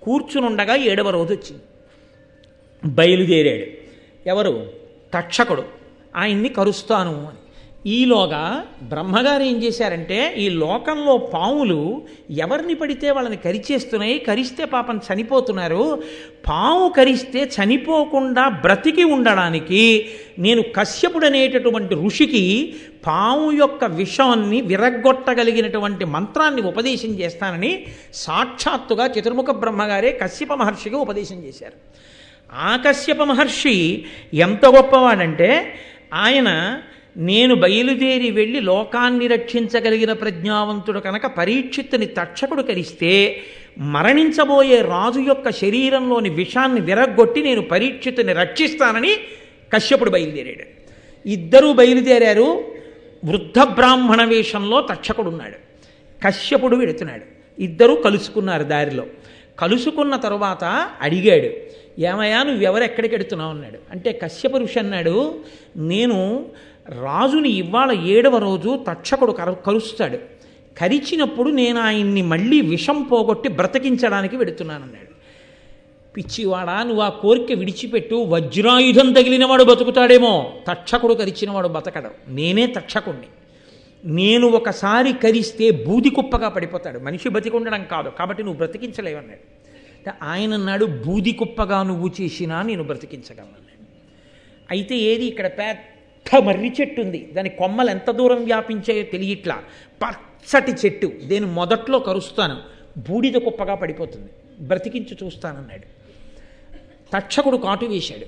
కూర్చునుండగా 7వ రోజు వచ్చింది. బయలుదేరాడు. ఎవరు? తక్షకుడు. ఆయన్ని కరుస్తాను అని. ఈలోగా బ్రహ్మగారు ఏం చేశారంటే, ఈ లోకంలో పాములు ఎవరిని పడితే వాళ్ళని కరిచేస్తున్నాయి, కరిస్తే పాపం చనిపోతున్నారు. పాము కరిస్తే చనిపోకుండా బ్రతికి ఉండడానికి నేను కశ్యపుడు అనేటటువంటి ఋషికి పాము యొక్క విషాన్ని విరగ్గొట్టగలిగినటువంటి మంత్రాన్ని ఉపదేశం చేస్తానని సాక్షాత్తుగా చతుర్ముఖ బ్రహ్మగారే కశ్యప మహర్షికి ఉపదేశం చేశారు. ఆ కశ్యప మహర్షి ఎంత గొప్పవాడంటే, ఆయన నేను బయలుదేరి వెళ్ళి లోకాన్ని రక్షించగలిగిన ప్రజ్ఞావంతుడు కనుక పరీక్షిత్తుని తక్షకుడు కరిస్తే మరణించబోయే రాజు యొక్క శరీరంలోని విషాన్ని విరగ్గొట్టి నేను పరీక్షిత్తుని రక్షిస్తానని కశ్యపుడు బయలుదేరాడు. ఇద్దరూ బయలుదేరారు. వృద్ధ బ్రాహ్మణ వేషంలో తక్షకుడున్నాడు, కశ్యపుడు వెడుతున్నాడు. ఇద్దరూ కలుసుకున్నారు. దారిలో కలుసుకున్న తరువాత అడిగాడు, ఏమయ్యా నువ్వెవరు ఎక్కడికి వెడుతున్నావు అన్నాడు. అంటే కశ్యప ఋషి అన్నాడు, నేను రాజుని ఇవాళ 7వ రోజు తక్షకుడు కలుస్తాడు, కరిచినప్పుడు నేను ఆయన్ని మళ్ళీ విషం పోగొట్టి బ్రతికించడానికి వెడుతున్నానన్నాడు. పిచ్చివాడా, నువ్వు ఆ కోరిక విడిచిపెట్టు, వజ్రాయుధం తగిలినవాడు బతుకుతాడేమో, తక్షకుడు కరిచినవాడు బతకడం. నేనే తక్షకుణ్ణి, నేను ఒకసారి కరిస్తే బూది కుప్పగా పడిపోతాడు, మనిషి బతికి ఉండడం కాదు, కాబట్టి నువ్వు బ్రతికించలేవన్నాడు. ఆయన అన్నాడు, బూది కుప్పగా నువ్వు చేసినా నేను బ్రతికించగలనన్నాడు. అయితే ఏది, ఇక్కడ పెద్ద మర్రి చెట్టు ఉంది, దాని కొమ్మలు ఎంత దూరం వ్యాపించాయో తెలియట్లా, పచ్చటి చెట్టు, నేను మొదట్లో కరుస్తాను, బూడిద కుప్పగా పడిపోతుంది, బ్రతికించి చూస్తానన్నాడు. తక్షకుడు కాటు వేశాడు,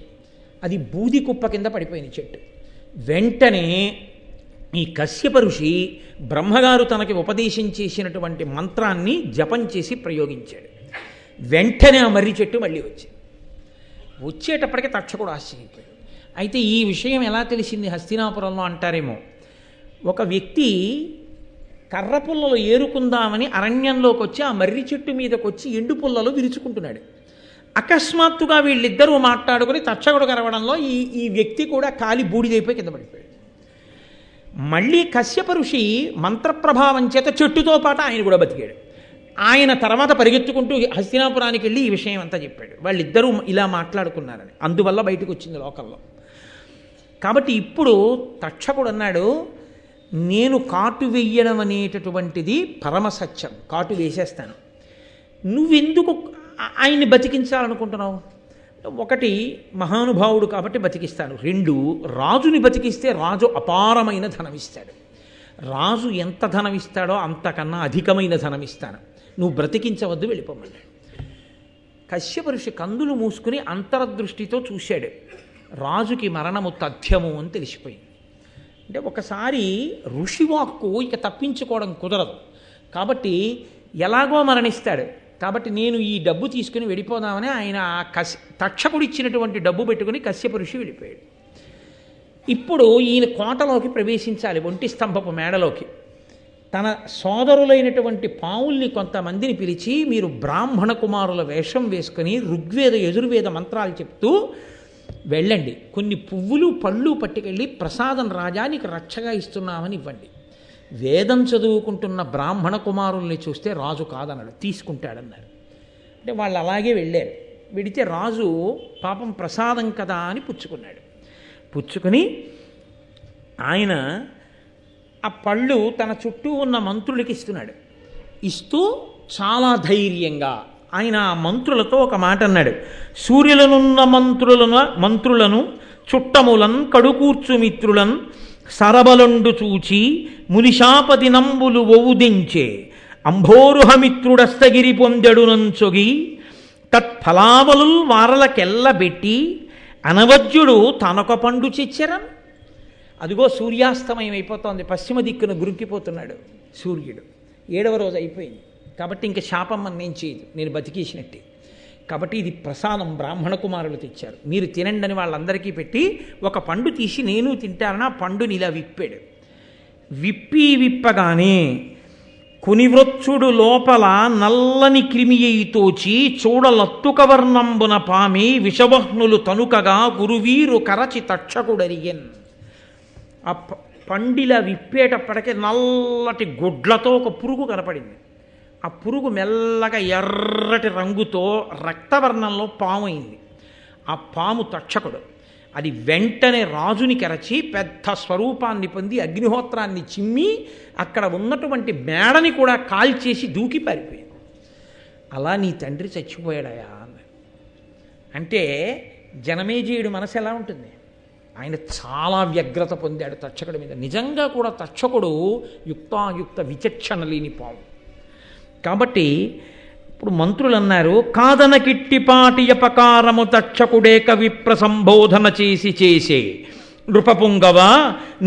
అది బూది కుప్ప కింద పడిపోయిన చెట్టు. వెంటనే ఈ కశ్యప ఋషి బ్రహ్మగారు తనకి ఉపదేశం చేసినటువంటి మంత్రాన్ని జపం చేసి ప్రయోగించాడు. వెంటనే ఆ మర్రి చెట్టు మళ్ళీ వచ్చేటప్పటికి తక్షకుడు ఆశ్చర్యపోయాడు. అయితే ఈ విషయం ఎలా తెలిసింది హస్తినాపురంలో అంటారేమో, ఒక వ్యక్తి కర్ర పుల్లలు ఏరుకుందామని అరణ్యంలోకి వచ్చి ఆ మర్రి చెట్టు మీదకి వచ్చి ఎండు పుల్లలు విరుచుకుంటున్నాడు. అకస్మాత్తుగా వీళ్ళిద్దరూ మాట్లాడుకుని తక్షకుడు కరవడంలో ఈ వ్యక్తి కూడా కాలి బూడిదైపోయి కింద పడిపోయాడు. మళ్ళీ కశ్యప ఋషి మంత్రప్రభావం చేత చెట్టుతో పాటు ఆయన కూడా బతికాడు. ఆయన తర్వాత పరిగెత్తుకుంటూ హస్తినాపురానికి వెళ్ళి ఈ విషయం అంతా చెప్పాడు. వాళ్ళిద్దరూ ఇలా మాట్లాడుకున్నారని, అందువల్ల బయటకు వచ్చింది లోకంలో. కాబట్టి ఇప్పుడు తక్షకుడు అన్నాడు, నేను కాటు వెయ్యడం అనేటటువంటిది పరమసత్యం, కాటు వేసేస్తాను, నువ్వెందుకు ఆయన్ని బతికించాలనుకుంటున్నావు? ఒకటి, మహానుభావుడు కాబట్టి బతికిస్తాను. 2, రాజుని బతికిస్తే రాజు అపారమైన ధనమిస్తాడు. రాజు ఎంత ధనమిస్తాడో అంతకన్నా అధికమైన ధనమిస్తాను, నువ్వు బ్రతికించవద్దు, వెళ్ళిపోమన్నాడు. కశ్యప ఋషి కందులు మూసుకుని అంతరదృష్టితో చూశాడు. రాజుకి మరణము తథ్యము అని తెలిసిపోయింది. అంటే ఒకసారి ఋషివాక్కు ఇక తప్పించుకోవడం కుదరదు కాబట్టి ఎలాగో మరణిస్తాడు. కాబట్టి నేను ఈ డబ్బు తీసుకుని వెళ్ళిపోదామని ఆయన తక్షకుడు ఇచ్చినటువంటి డబ్బు పెట్టుకుని కశ్యప ఋషి వెళ్ళిపోయాడు. ఇప్పుడు ఈయన కోటలోకి ప్రవేశించాలి, ఒంటి స్తంభపు మేడలోకి. తన సోదరులైనటువంటి పావుల్ని కొంతమందిని పిలిచి, మీరు బ్రాహ్మణ కుమారుల వేషం వేసుకుని ఋగ్వేద యజుర్వేద మంత్రాలు చెప్తూ వెళ్ళండి, కొన్ని పువ్వులు పళ్ళు పట్టుకెళ్ళి ప్రసాదం రాజా నీకు రక్షగా ఇస్తున్నామని ఇవ్వండి. వేదం చదువుకుంటున్న బ్రాహ్మణ కుమారుల్ని చూస్తే రాజు కాదన్నాడు, తీసుకుంటాడన్నారు. అంటే వాళ్ళు అలాగే వెళ్ళారు. వెడితే రాజు పాపం ప్రసాదం కదా అని పుచ్చుకున్నాడు. పుచ్చుకుని ఆయన ఆ పళ్ళు తన చుట్టూ ఉన్న మంత్రులకి ఇస్తున్నాడు. ఇస్తూ చాలా ధైర్యంగా ఆయన ఆ మంత్రులతో ఒక మాట అన్నాడు. సూర్యులనున్న మంత్రులను చుట్టములన్ కడుకూర్చు మిత్రులన్ సరబలండు చూచి మునిశాపతి నంబులు ఒవుదించే అంభోరుహమిత్రుడస్తగిరి పొందెడునంచొగి తత్ఫలావలుల్ వారలకెల్లబెట్టి అనవజ్యుడు తనొక పండు చెచ్చరన్. అదిగో సూర్యాస్తమయం అయిపోతోంది, పశ్చిమ దిక్కున గురుక్కిపోతున్నాడు సూర్యుడు. 7వ రోజు అయిపోయింది కాబట్టి ఇంక శాపం నేను చేయదు, నేను బతికేసినట్టే. కాబట్టి ఇది ప్రసాదం బ్రాహ్మణ కుమారులు తెచ్చారు, మీరు తినండి అని వాళ్ళందరికీ పెట్టి ఒక పండు తీసి నేను తింటానని ఆ పండుని ఇలా విప్పాడు. విప్పగానే కొనివృచ్చుడు లోపల నల్లని క్రిమియై తోచి చూడలత్తుకవర్ణంబున పామి విషవహ్నులు తనుకగా గురువీరు కరచి తక్షకుడరియన్. ఆ పండిలా విప్పేటప్పటికే నల్లటి గుడ్లతో ఒక పురుగు కనపడింది. ఆ పురుగు మెల్లగా ఎర్రటి రంగుతో రక్తవర్ణంలో పాము అయింది. ఆ పాము తక్షకుడు. అది వెంటనే రాజుని కరచి పెద్ద స్వరూపాన్ని పొంది అగ్నిహోత్రాన్ని చిమ్మి అక్కడ ఉన్నటువంటి మేడని కూడా కాల్చేసి దూకి పారిపోయింది. అలా నీ తండ్రి చచ్చిపోయాడయా అన్నాడు. అంటే జనమేజయుడు మనసు ఎలా ఉంటుంది? ఆయన చాలా వ్యగ్రత పొందాడు తక్షకుడి మీద. నిజంగా కూడా తక్షకుడు యుక్తాయుక్త విచక్షణ లేని పాము. కాబట్టి ఇప్పుడు మంత్రులు అన్నారు, కాదన కిట్టిపాటి అపకారము తక్షకుడేక విప్ర సంబోధన చేసే నృపపుంగవ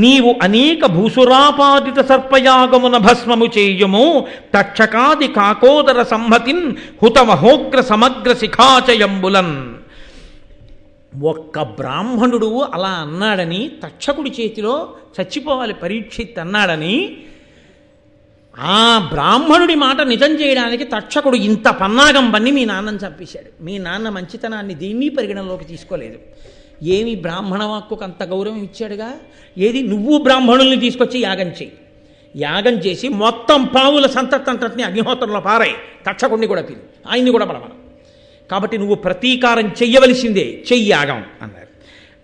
నీవు అనేక భూసురాపాదిత సర్పయాగమున భస్మము చేయుము తక్షకాది కాకోదర సంహతిన్ హుతమహోగ్ర సమగ్ర శిఖాచయంబులన్. ఒక్క బ్రాహ్మణుడు అలా అన్నాడని, తక్షకుడి చేతిలో చచ్చిపోవాలి పరీక్షిత్ అన్నాడని, ఆ బ్రాహ్మణుడి మాట నిజం చేయడానికి తక్షకుడు ఇంత పన్నాగం పన్ని మీ నాన్నని చంపేశాడు. మీ నాన్న మంచితనాన్ని దీన్ని పరిగణనలోకి తీసుకోలేదు. ఏమి బ్రాహ్మణ వాక్కుకు అంత గౌరవం ఇచ్చాడుగా. ఏది, నువ్వు బ్రాహ్మణుల్ని తీసుకొచ్చి యాగం చేయి, యాగం చేసి మొత్తం పావుల సంతతంతని అగ్నిహోత్రంలో పారాయి, తక్షకుడిని కూడా పిలి, ఆయన్ని కూడా పడమను. కాబట్టి నువ్వు ప్రతీకారం చెయ్యవలసిందే, చెయ్యి యాగం అన్నారు.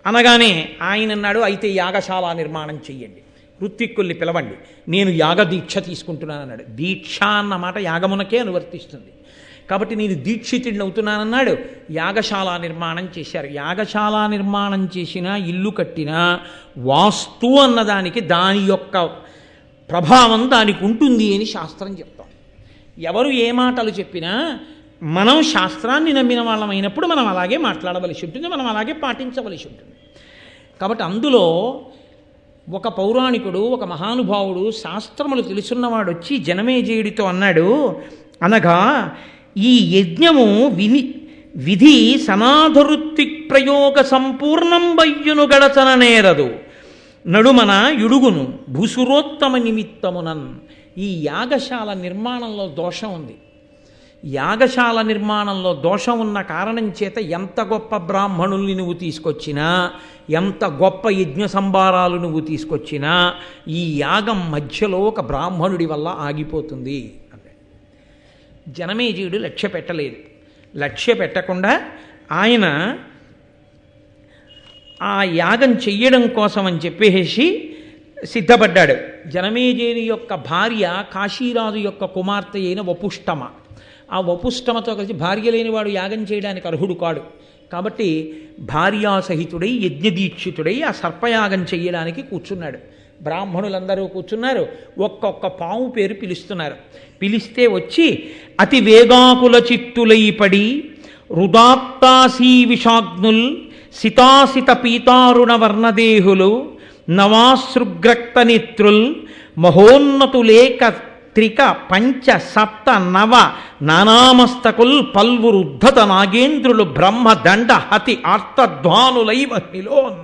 అనగానే ఆయన అన్నాడు, అయితే యాగశాల నిర్మాణం చెయ్యండి, ఋత్విక్కుల్ని పిలవండి, నేను యాగ దీక్ష తీసుకుంటున్నాను అన్నాడు. దీక్ష అన్న మాట యాగమునకే అనువర్తిస్తుంది కాబట్టి నేను దీక్షితుడిని అవుతున్నానన్నాడు. యాగశాల నిర్మాణం చేశారు. యాగశాల నిర్మాణం చేసినా, ఇల్లు కట్టినా వాస్తు అన్నదానికి దాని యొక్క ప్రభావం దానికి ఉంటుంది అని శాస్త్రం చెప్తాం. ఎవరు ఏ మాటలు చెప్పినా మనం శాస్త్రాన్ని నమ్మిన వాళ్ళమైనప్పుడు మనం అలాగే మాట్లాడవలసి ఉంటుంది, మనం అలాగే పాటించవలసి ఉంటుంది. కాబట్టి అందులో ఒక పౌరాణికుడు, ఒక మహానుభావుడు, శాస్త్రములు తెలుసున్నవాడు వచ్చి జనమేజయుడితో అన్నాడు, అనగా ఈ యజ్ఞము విధి సనాధరుత్తి ప్రయోగ సంపూర్ణం బయ్యును గడచన నేరదు నడుమన యుడుగును భూసురోత్తమ నిమిత్తమునన్. ఈ యాగశాల నిర్మాణంలో దోషం ఉంది. యాగశాల నిర్మాణంలో దోషం ఉన్న కారణం చేత ఎంత గొప్ప బ్రాహ్మణుల్ని నువ్వు తీసుకొచ్చినా, ఎంత గొప్ప యజ్ఞ సంభారాలు నువ్వు తీసుకొచ్చినా ఈ యాగం మధ్యలో ఒక బ్రాహ్మణుడి వల్ల ఆగిపోతుంది అంటే. జనమేజయుడు లక్ష్య పెట్టలేదు. లక్ష్య పెట్టకుండా ఆయన ఆ యాగం చెయ్యడం కోసం అని చెప్పేసి సిద్ధపడ్డాడు. జనమేజయుని యొక్క భార్య కాశీరాజు యొక్క కుమార్తె అయిన వపుష్టమ. ఆ వపుష్టమతో కలిసి భార్య లేనివాడు యాగం చేయడానికి అర్హుడు కాడు. కాబట్టి భార్యాసహితుడై యజ్ఞదీక్షితుడై ఆ సర్పయాగం చెయ్యడానికి కూర్చున్నాడు. బ్రాహ్మణులందరూ కూర్చున్నారు. ఒక్కొక్క పాము పేరు పిలుస్తున్నారు. పిలిస్తే వచ్చి అతి వేగాకుల చిత్తులై పడి రుదాత్తాసీ విషాగ్నుల్ సితాసిత పీతారుణ వర్ణదేహులు నవాశ్రుగ్రక్త నేత్రుల్ మహోన్నతులేక త్రిక పంచ సప్త నవ నానామస్తకుల్ పల్వురుద్ధత నాగేంద్రులు బ్రహ్మదండ హతి ఆర్తధ్వానులైవ నిలోన్.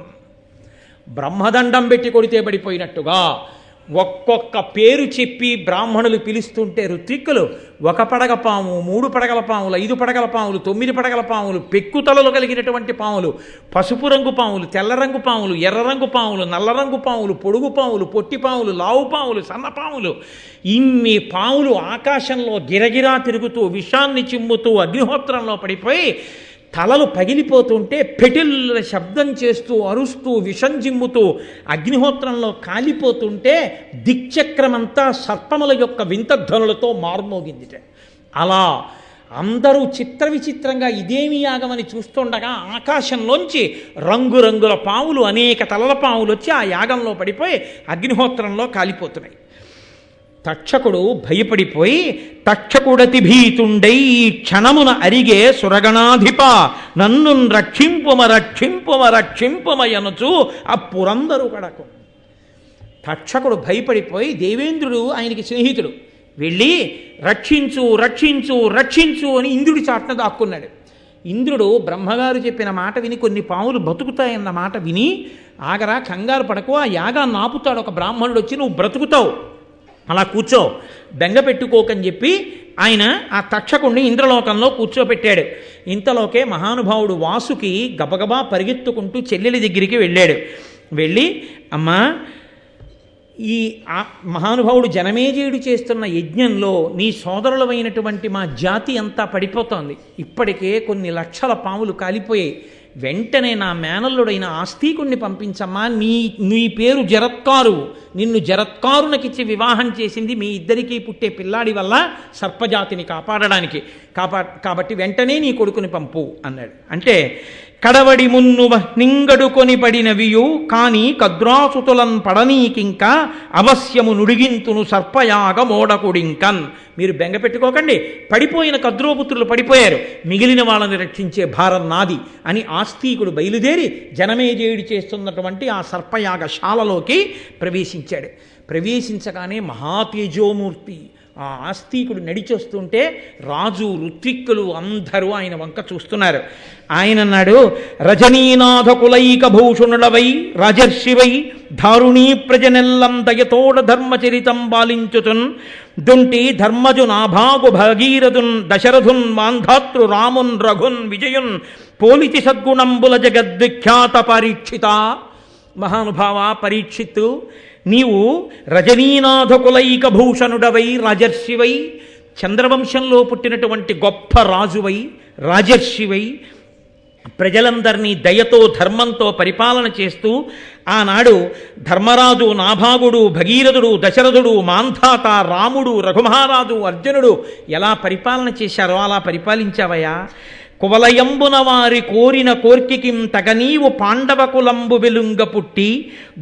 బ్రహ్మదండం పెట్టి కొడితే పడిపోయినట్టుగా ఒక్కొక్క పేరు చెప్పి బ్రాహ్మణులు పిలుస్తుంటే ఋత్విక్కులు 1 పడగ పాము, 3 పడగల పాములు, 5 పడగల పాములు, 9 పడగల పాములు, పెక్కుతలలు కలిగినటువంటి పాములు, పసుపు రంగు పాములు, తెల్ల రంగు పాములు, ఎర్ర రంగు పాములు, నల్ల రంగు పాములు, పొడుగు పాములు, పొట్టి పాములు, లావు పాములు, సన్న పాములు, ఇన్ని పాములు ఆకాశంలో గిరగిరా తిరుగుతూ విషాన్ని చిమ్ముతూ అగ్నిహోత్రంలో పడిపోయి తలలు పగిలిపోతుంటే పెటిల్ల శబ్దం చేస్తూ అరుస్తూ విషం జిమ్ముతూ అగ్నిహోత్రంలో కాలిపోతుంటే దిక్చక్రమంతా సర్పముల యొక్క వింతధ్వనులతో మారుమోగిందిట. అలా అందరూ చిత్ర విచిత్రంగా ఇదేమి యాగమని చూస్తుండగా ఆకాశంలోంచి రంగురంగుల పాములు, అనేక తలల పాములు వచ్చి ఆ యాగంలో పడిపోయి అగ్నిహోత్రంలో కాలిపోతున్నాయి. తక్షకుడు భయపడిపోయి తక్షకుడతి భీతుండై ఈ క్షణమున అరిగే సురగణాధిప నన్ను రక్షింపుమయనుచు ఆ పురందరు కడకు. తక్షకుడు భయపడిపోయి, దేవేంద్రుడు ఆయనకి స్నేహితుడు, వెళ్ళి రక్షించు రక్షించు రక్షించు అని ఇంద్రుడి చాటున దాక్కున్నాడు. ఇంద్రుడు బ్రహ్మగారు చెప్పిన మాట విని కొన్ని పాములు బతుకుతాయన్న మాట విని, ఆగరా కంగారు పడకు, ఆ యాగాన్ని ఆపుతాడు ఒక బ్రాహ్మణుడు వచ్చి, నువ్వు బ్రతుకుతావు, అలా కూర్చో, బెంగ పెట్టుకోకని చెప్పి ఆయన ఆ తక్షకుణ్ణి ఇంద్రలోకంలో కూర్చోపెట్టాడు. ఇంతలోకే మహానుభావుడు వాసుకి గబగబా పరిగెత్తుకుంటూ చెల్లెలి దగ్గరికి వెళ్ళాడు. వెళ్ళి, అమ్మా, ఈ మహానుభావుడు జనమేజయుడు చేస్తున్న యజ్ఞంలో నీ సోదరులమైనటువంటి మా జాతి అంతా పడిపోతోంది, ఇప్పటికే కొన్ని లక్షల పాములు కాలిపోయాయి, వెంటనే నా మేనల్లుడైన ఆస్తికుణ్ణి పంపించమ్మా, నీ పేరు జరత్కారు, నిన్ను జరత్కారునకిచ్చి వివాహం చేసింది మీ ఇద్దరికీ పుట్టే పిల్లాడి వల్ల సర్పజాతిని కాపాడడానికి, కాబట్టి వెంటనే నీ కొడుకుని పంపు అన్నాడు. అంటే కడవడి మున్ను నింగడుకొని పడినవియు కాని కద్రాసుతులన్ పడనీకింక అవశ్యము నుడిగింతును సర్పయాగ మోడకుడింకన్. మీరు బెంగ పెట్టుకోకండి, పడిపోయిన కద్రోపుత్రులు పడిపోయారు, మిగిలిన వాళ్ళని రక్షించే భారం నాది అని ఆస్తికుడు బయలుదేరి జనమేజయుడు చేస్తున్నటువంటి ఆ సర్పయాగశాలలోకి ప్రవేశించాడు. ప్రవేశించగానే మహాతేజోమూర్తి ఆ ఆస్తికుడు నడిచొస్తుంటే రాజు, ఋత్విక్కులు అందరూ ఆయన వంక చూస్తున్నారు. ఆయన అన్నాడు, రజనీనాథ కులైక భూషణుడవై రాజర్షివై దారుణీ ప్రజనెల్లం దయతోడ ధర్మచరితం బాలించుతున్ దుంటి ధర్మజు నాభాగు భగీరథున్ దశరథున్ మాంధాతృ రామున్ రఘున్ విజయున్ పోలితి సద్గుణంబుల జగద్విఖ్యాత పరీక్షిత. మహానుభావ పరీక్షిత్తు, నీవు రజనీనాథ కులైక భూషణుడవై రాజర్షివై, చంద్రవంశంలో పుట్టినటువంటి గొప్ప రాజువై రాజర్షివై ప్రజలందరినీ దయతో ధర్మంతో పరిపాలన చేస్తూ ఆనాడు ధర్మరాజు, నాభాగుడు, భగీరథుడు, దశరథుడు, మాంధాత, రాముడు, రఘుమహారాజు, అర్జునుడు ఎలా పరిపాలన చేశారో అలా పరిపాలించావయ్యా. కువలయంబున వారి కోరిన కోర్కికిం తగనీవు పాండవకులంబు వెలుంగ పుట్టి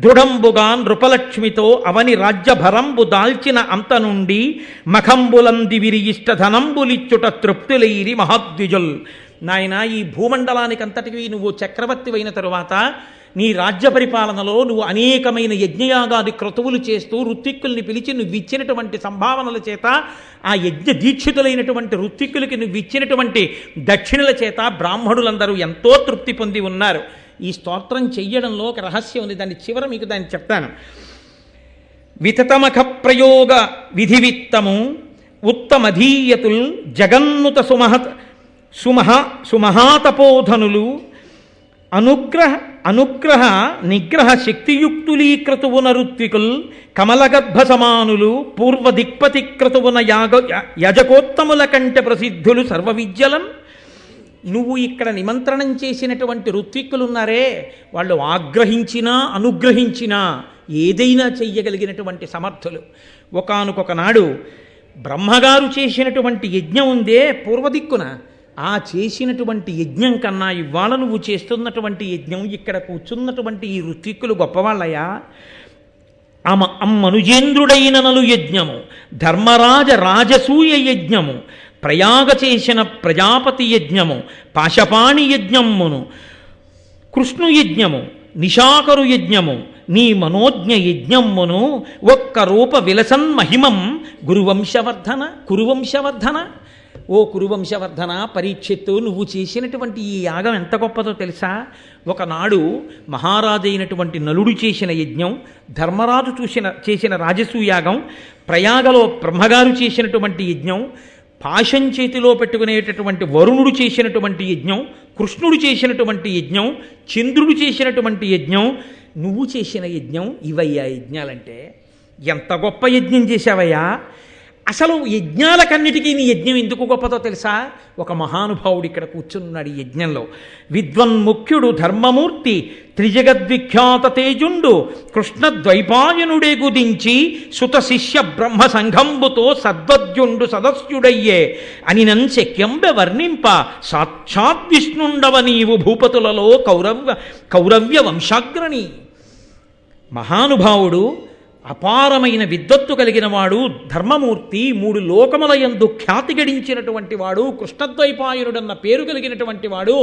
దృఢంబుగా నృపలక్ష్మితో అవని రాజ్యభరంబు దాల్చిన అంత నుండి మఖంబులంది విరియిష్ట ధనంబులిచ్చుట తృప్తులైరి మహాద్విజుల్. నాయన, ఈ భూమండలానికి అంతటికి నువ్వు చక్రవర్తి అయిన తరువాత నీ రాజ్య పరిపాలనలో నువ్వు అనేకమైన యజ్ఞయాగాది క్రతువులు చేస్తూ ఋత్విక్కుల్ని పిలిచి నువ్వు ఇచ్చినటువంటి సంభావనల చేత, ఆ యజ్ఞ దీక్షితులైనటువంటి ఋత్విక్కులకి నువ్వు ఇచ్చినటువంటి దక్షిణల చేత బ్రాహ్మణులందరూ ఎంతో తృప్తి పొంది ఉన్నారు. ఈ స్తోత్రం చెయ్యడంలో ఒక రహస్యం ఉంది, దాని చివర మీకు దాన్ని చెప్తాను. వితతమఖ ప్రయోగ విధివిత్తము ఉత్తమధీయతుల్ జగన్నుత సుమహాతపోధనులు అనుగ్రహ నిగ్రహ శక్తియుక్తులీక్రతువున ఋత్వికుల్ కమలగర్భ సమానులు పూర్వ దిక్పతిక్రతువున యజకోత్తముల కంటే ప్రసిద్ధులు సర్వ విద్యలం. నువ్వు ఇక్కడ నిమంత్రణం చేసినటువంటి ఋత్విక్కులున్నారే, వాళ్ళు ఆగ్రహించినా అనుగ్రహించినా ఏదైనా చెయ్యగలిగినటువంటి సమర్థులు. ఒకానొక నాడు బ్రహ్మగారు చేసినటువంటి యజ్ఞం ఉందే పూర్వదిక్కున, ఆ చేసినటువంటి యజ్ఞం కన్నా ఇవాళ నువ్వు చేస్తున్నటువంటి యజ్ఞం, ఇక్కడ కూర్చున్నటువంటి ఈ ఋత్విక్కులు గొప్పవాళ్ళయా. అమ్మనుజేంద్రుడైన నలు యజ్ఞము, ధర్మరాజ రాజసూయ యజ్ఞము, ప్రయాగ చేసిన ప్రజాపతి యజ్ఞము, పాశపాణి యజ్ఞమును, కృష్ణు యజ్ఞము, నిశాకరు యజ్ఞము, నీ మనోజ్ఞ యజ్ఞమును ఒక్క రూప విలసన్ మహిమం కురువంశవర్ధన. ఓ కురువంశవర్ధన, పరీక్షిత్తు, నువ్వు చేసినటువంటి ఈ యాగం ఎంత గొప్పదో తెలుసా? ఒకనాడు మహారాజు అయినటువంటి నలుడు చేసిన యజ్ఞం, ధర్మరాజు చేసిన రాజసూయాగం, ప్రయాగలో బ్రహ్మగారు చేసినటువంటి యజ్ఞం, పాశం చేతిలో పెట్టుకునేటటువంటి వరుణుడు చేసినటువంటి యజ్ఞం, కృష్ణుడు చేసినటువంటి యజ్ఞం, చంద్రుడు చేసినటువంటి యజ్ఞం, నువ్వు చేసిన యజ్ఞం, ఇవయ్యా యజ్ఞాలంటే. ఎంత గొప్ప యజ్ఞం చేశావయ్యా! అసలు యజ్ఞాలకన్నిటికీ నీ యజ్ఞం ఎందుకు గొప్పదో తెలుసా? ఒక మహానుభావుడు ఇక్కడ కూర్చున్నాడు ఈ యజ్ఞంలో. విద్వన్ముఖ్యుడు ధర్మమూర్తి త్రిజగద్విఖ్యాత తేజుండు కృష్ణద్వైపాయనుడే గుదించి సుత శిష్య బ్రహ్మ సంఘంబుతో సద్వద్యుండు సదస్యుడయ్యే అని శక్యంబె వర్ణింప సాక్షాత్ విష్ణుండవ నీవు భూపతులలో కౌరవ్య వంశాగ్రణి. మహానుభావుడు, అపారమైన విద్వత్తు కలిగిన వాడు, ధర్మమూర్తి, 3 లోకములయందు ఖ్యాతి గడించినటువంటి వాడు, కృష్ణద్వైపాయనుడన్న పేరు కలిగినటువంటి వాడు,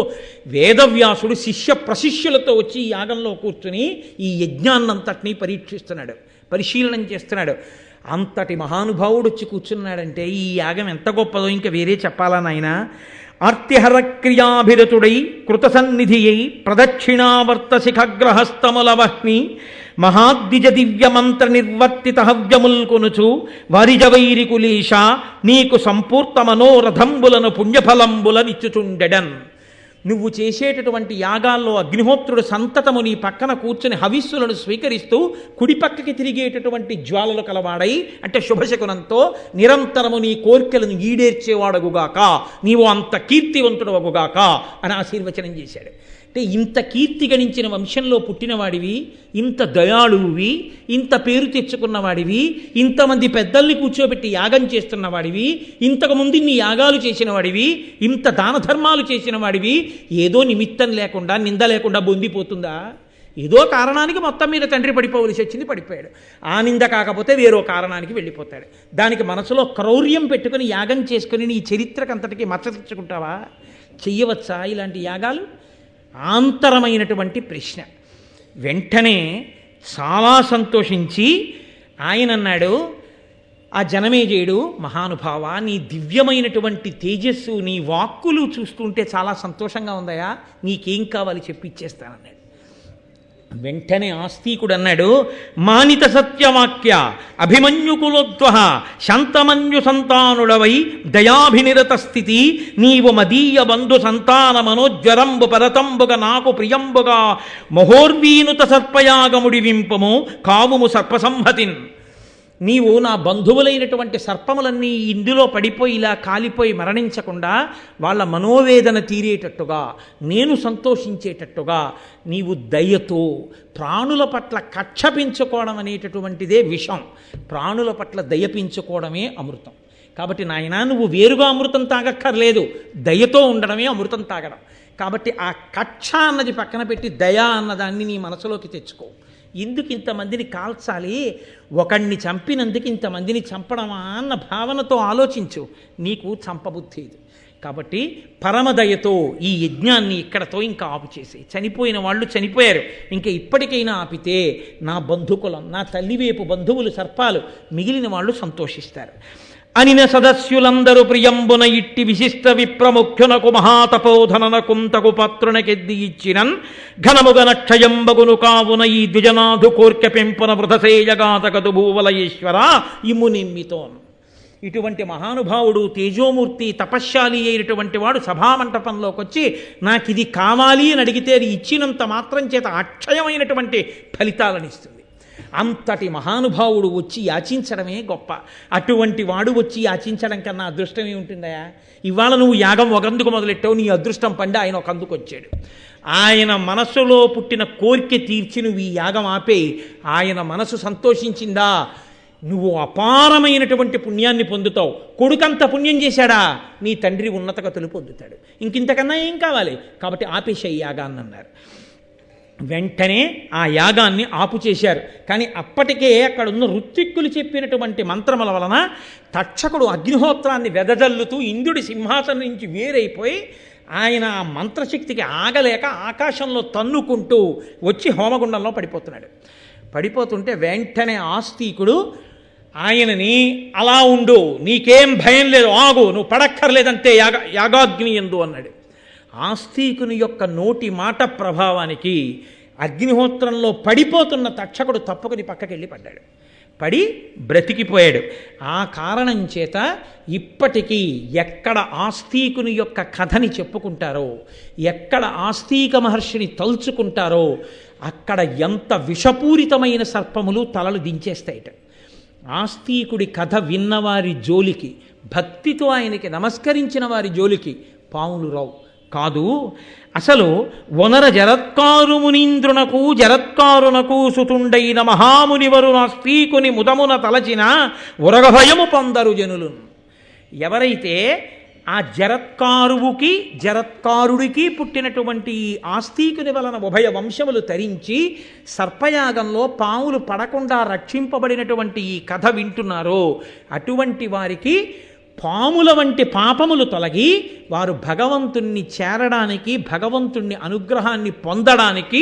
వేదవ్యాసుడు శిష్య ప్రశిష్యులతో వచ్చి ఈ యాగంలో కూర్చుని ఈ యజ్ఞాన్నంతటినీ పరిశీలనం చేస్తున్నాడు. అంతటి మహానుభావుడు వచ్చి కూర్చున్నాడంటే ఈ యాగం ఎంత గొప్పదో ఇంకా వేరే చెప్పాలా నాయనా? ఆర్తిహర క్రియాభిరతుడై కృతసన్నిధియై ప్రదక్షిణావర్త శిఖగ్రహస్తములవహ్ని మహాద్విజ దివ్యమంత్ర నిర్వర్తిత హవ్యముల్కొనుచు వారిజవైరి కులీష నీకు సంపూర్త మనోరథంబులను పుణ్యఫలంబులనిచ్చుచుండెడన్. నువ్వు చేసేటటువంటి యాగాల్లో అగ్నిహోత్రుడు సంతతము నీ పక్కన కూర్చుని హవిస్సులను స్వీకరిస్తూ కుడిపక్కకి తిరిగేటటువంటి జ్వాలలు కలవాడై, అంటే శుభశకునంతో నిరంతరము నీ కోర్కెలను ఈడేర్చేవాడగుగాక, నీవు అంత కీర్తివంతుడవగుగాక అని ఆశీర్వచనం చేశాడు. అంటే ఇంత కీర్తి గణించిన వంశంలో పుట్టినవాడివి, ఇంత దయాళువి, ఇంత పేరు తెచ్చుకున్నవాడివి, ఇంతమంది పెద్దల్ని కూర్చోబెట్టి యాగం చేస్తున్నవాడివి, ఇంతకుముందు ఇన్ని యాగాలు చేసిన వాడివి, ఇంత దాన ధర్మాలు చేసిన వాడివి, ఏదో నిమిత్తం లేకుండా నింద లేకుండా బొందిపోతుందా? ఏదో కారణానికి మొత్తం మీద తండ్రి పడిపోవలసి వచ్చింది, పడిపోయాడు. ఆ నింద కాకపోతే వేరో కారణానికి వెళ్ళిపోతాడు. దానికి మనసులో క్రౌర్యం పెట్టుకుని యాగం చేసుకుని నీ చరిత్రకంతటికి మచ్చ తెచ్చుకుంటావా? చెయ్యవచ్చా ఇలాంటి యాగాలు? ఆంతరమైనటువంటి ప్రశ్న. వెంటనే చాలా సంతోషించి ఆయన అన్నాడు, ఆ జనమేజయుడు, మహానుభావ, నీ దివ్యమైనటువంటి తేజస్సు, నీ వాక్కులు చూస్తుంటే చాలా సంతోషంగా ఉందయా, నీకేం కావాలి చెప్పి ఇచ్చేస్తానన్నాడు. వెంటనే ఆస్తికుడు అన్నాడు, మానిత సత్యవాక్య అభిమన్యుకులోద్వహ శాంతమన్యు సంతానుడవై దయాభినిరత స్థితి నీవు మదీయ బంధు సంతాన మనోజ్వరంబు పరతంబుగా నాకు ప్రియంబుగా మహోర్వీనుత సర్పయాగముడి వింపము కావుము సర్పసంహతిన్. నీవు నా బంధువులైనటువంటి సర్పములన్నీ ఇందులో పడిపోయి ఇలా కాలిపోయి మరణించకుండా వాళ్ళ మనోవేదన తీరేటట్టుగా, నేను సంతోషించేటట్టుగా నీవు దయతో, ప్రాణుల పట్ల కక్ష పెంచుకోవడం అనేటటువంటిదే విషం, ప్రాణుల పట్ల దయ పెంచుకోవడమే అమృతం. కాబట్టి నాయనా, నువ్వు వేరుగా అమృతం తాగక్కర్లేదు, దయతో ఉండడమే అమృతం తాగడం. కాబట్టి ఆ కక్ష అన్నది పక్కన పెట్టి దయ అన్నదాన్ని నీ మనసులోకి తెచ్చుకో. ఎందుకు ఇంతమందిని కాల్చాలి, ఒకణ్ణి చంపినందుకు ఇంతమందిని చంపడమా అన్న భావనతో ఆలోచించు, నీకు చంపబుద్ధి ఇది. కాబట్టి పరమదయతో ఈ యజ్ఞాన్ని ఇక్కడతో ఇంకా ఆపు చేసి, చనిపోయిన వాళ్ళు చనిపోయారు, ఇంకా ఇప్పటికైనా ఆపితే నా బంధుకులం, నా తల్లివేపు బంధువులు సర్పాలు, మిగిలిన వాళ్ళు సంతోషిస్తారు. అనిన సదస్యులందరూ ప్రియంబున ఇట్టి విశిష్ట విప్రముఖ్యునకు మహాతపోధననకుంతకు పాత్రునకెద్ది ఇచ్చినన్ ఘనముగన క్షయంబగును కావున ఈ ద్విజనాథు కోర్కె పెంపున వృధసేయగాతగదు భూవలయేశ్వర ఇమ్ము నిమ్మితోన్. ఇటువంటి మహానుభావుడు, తేజోమూర్తి, తపశ్శాలి అయినటువంటి వాడు సభామంటపంలోకి వచ్చి నాకు ఇది కావాలి అని అడిగితే అది ఇచ్చినంత మాత్రం చేత అక్షయమైనటువంటి ఫలితాలనిస్తుంది. అంతటి మహానుభావుడు వచ్చి యాచించడమే గొప్ప. అటువంటి వాడు వచ్చి యాచించడం కన్నా అదృష్టం ఏముంటుందయా? ఇవాళ నువ్వు యాగం ఒకందుకు మొదలెట్టావు, నీ అదృష్టం పండి ఆయన ఒకందుకు వచ్చాడు. ఆయన మనస్సులో పుట్టిన కోరిక తీర్చి నువ్వు ఈ యాగం ఆపేయి. ఆయన మనసు సంతోషించిందా, నువ్వు అపారమైనటువంటి పుణ్యాన్ని పొందుతావు. కొడుకంత పుణ్యం చేశాడా, నీ తండ్రి ఉన్నత గతులు పొందుతాడు. ఇంకింతకన్నా ఏం కావాలి? కాబట్టి ఆపేశయ్యాగా అని అన్నారు. వెంటనే ఆ యాగాన్ని ఆపు చేశారు. కానీ అప్పటికే అక్కడ ఉన్న ఋత్విక్కులు చెప్పినటువంటి మంత్రముల వలన తక్షకుడు అగ్నిహోత్రాన్ని వెదజల్లుతూ ఇంద్రుడి సింహాసనం నుంచి వేరైపోయి ఆయన ఆ మంత్రశక్తికి ఆగలేక ఆకాశంలో తన్నుకుంటూ వచ్చి హోమగుండంలో పడిపోతున్నాడు. పడిపోతుంటే వెంటనే ఆస్తికుడు ఆయనని అలా ఉండు, నీకేం భయం లేదు, ఆగు, నువ్వు పడక్కర్లేదంతే యాగాగ్ని ఎందు అన్నాడు. ఆస్తికుని యొక్క నోటి మాట ప్రభావానికి అగ్నిహోత్రంలో పడిపోతున్న తక్షకుడు తప్పుకుని పక్కకెళ్ళి పడ్డాడు. పడి బ్రతికిపోయాడు. ఆ కారణం చేత ఇప్పటికీ ఎక్కడ ఆస్తికుని యొక్క కథని చెప్పుకుంటారో, ఎక్కడ ఆస్తిక మహర్షిని తలుచుకుంటారో అక్కడ ఎంత విషపూరితమైన సర్పములు తలలు దించేస్తాయిట. ఆస్తికుడి కథ విన్నవారి జోలికి, భక్తితో ఆయనకి నమస్కరించిన వారి జోలికి పాములు రావు కాదు. అసలు వనర జరత్కారు మునీంద్రునకు జరత్కారునకు సుతుండైన మహామునివరు నాస్తికుని ముదమున తలచిన ఉరగభయము పొందరు జనులు. ఎవరైతే ఆ జరత్కారువుకి జరత్కారుడికి పుట్టినటువంటి ఈ ఆస్తికుని వలన ఉభయ వంశములు తరించి సర్పయాగంలో పాములు పడకుండా రక్షింపబడినటువంటి ఈ కథ వింటున్నారో అటువంటి వారికి పాముల వంటి పాపములు తొలగి వారు భగవంతుణ్ణి చేరడానికి, భగవంతుణ్ణి అనుగ్రహాన్ని పొందడానికి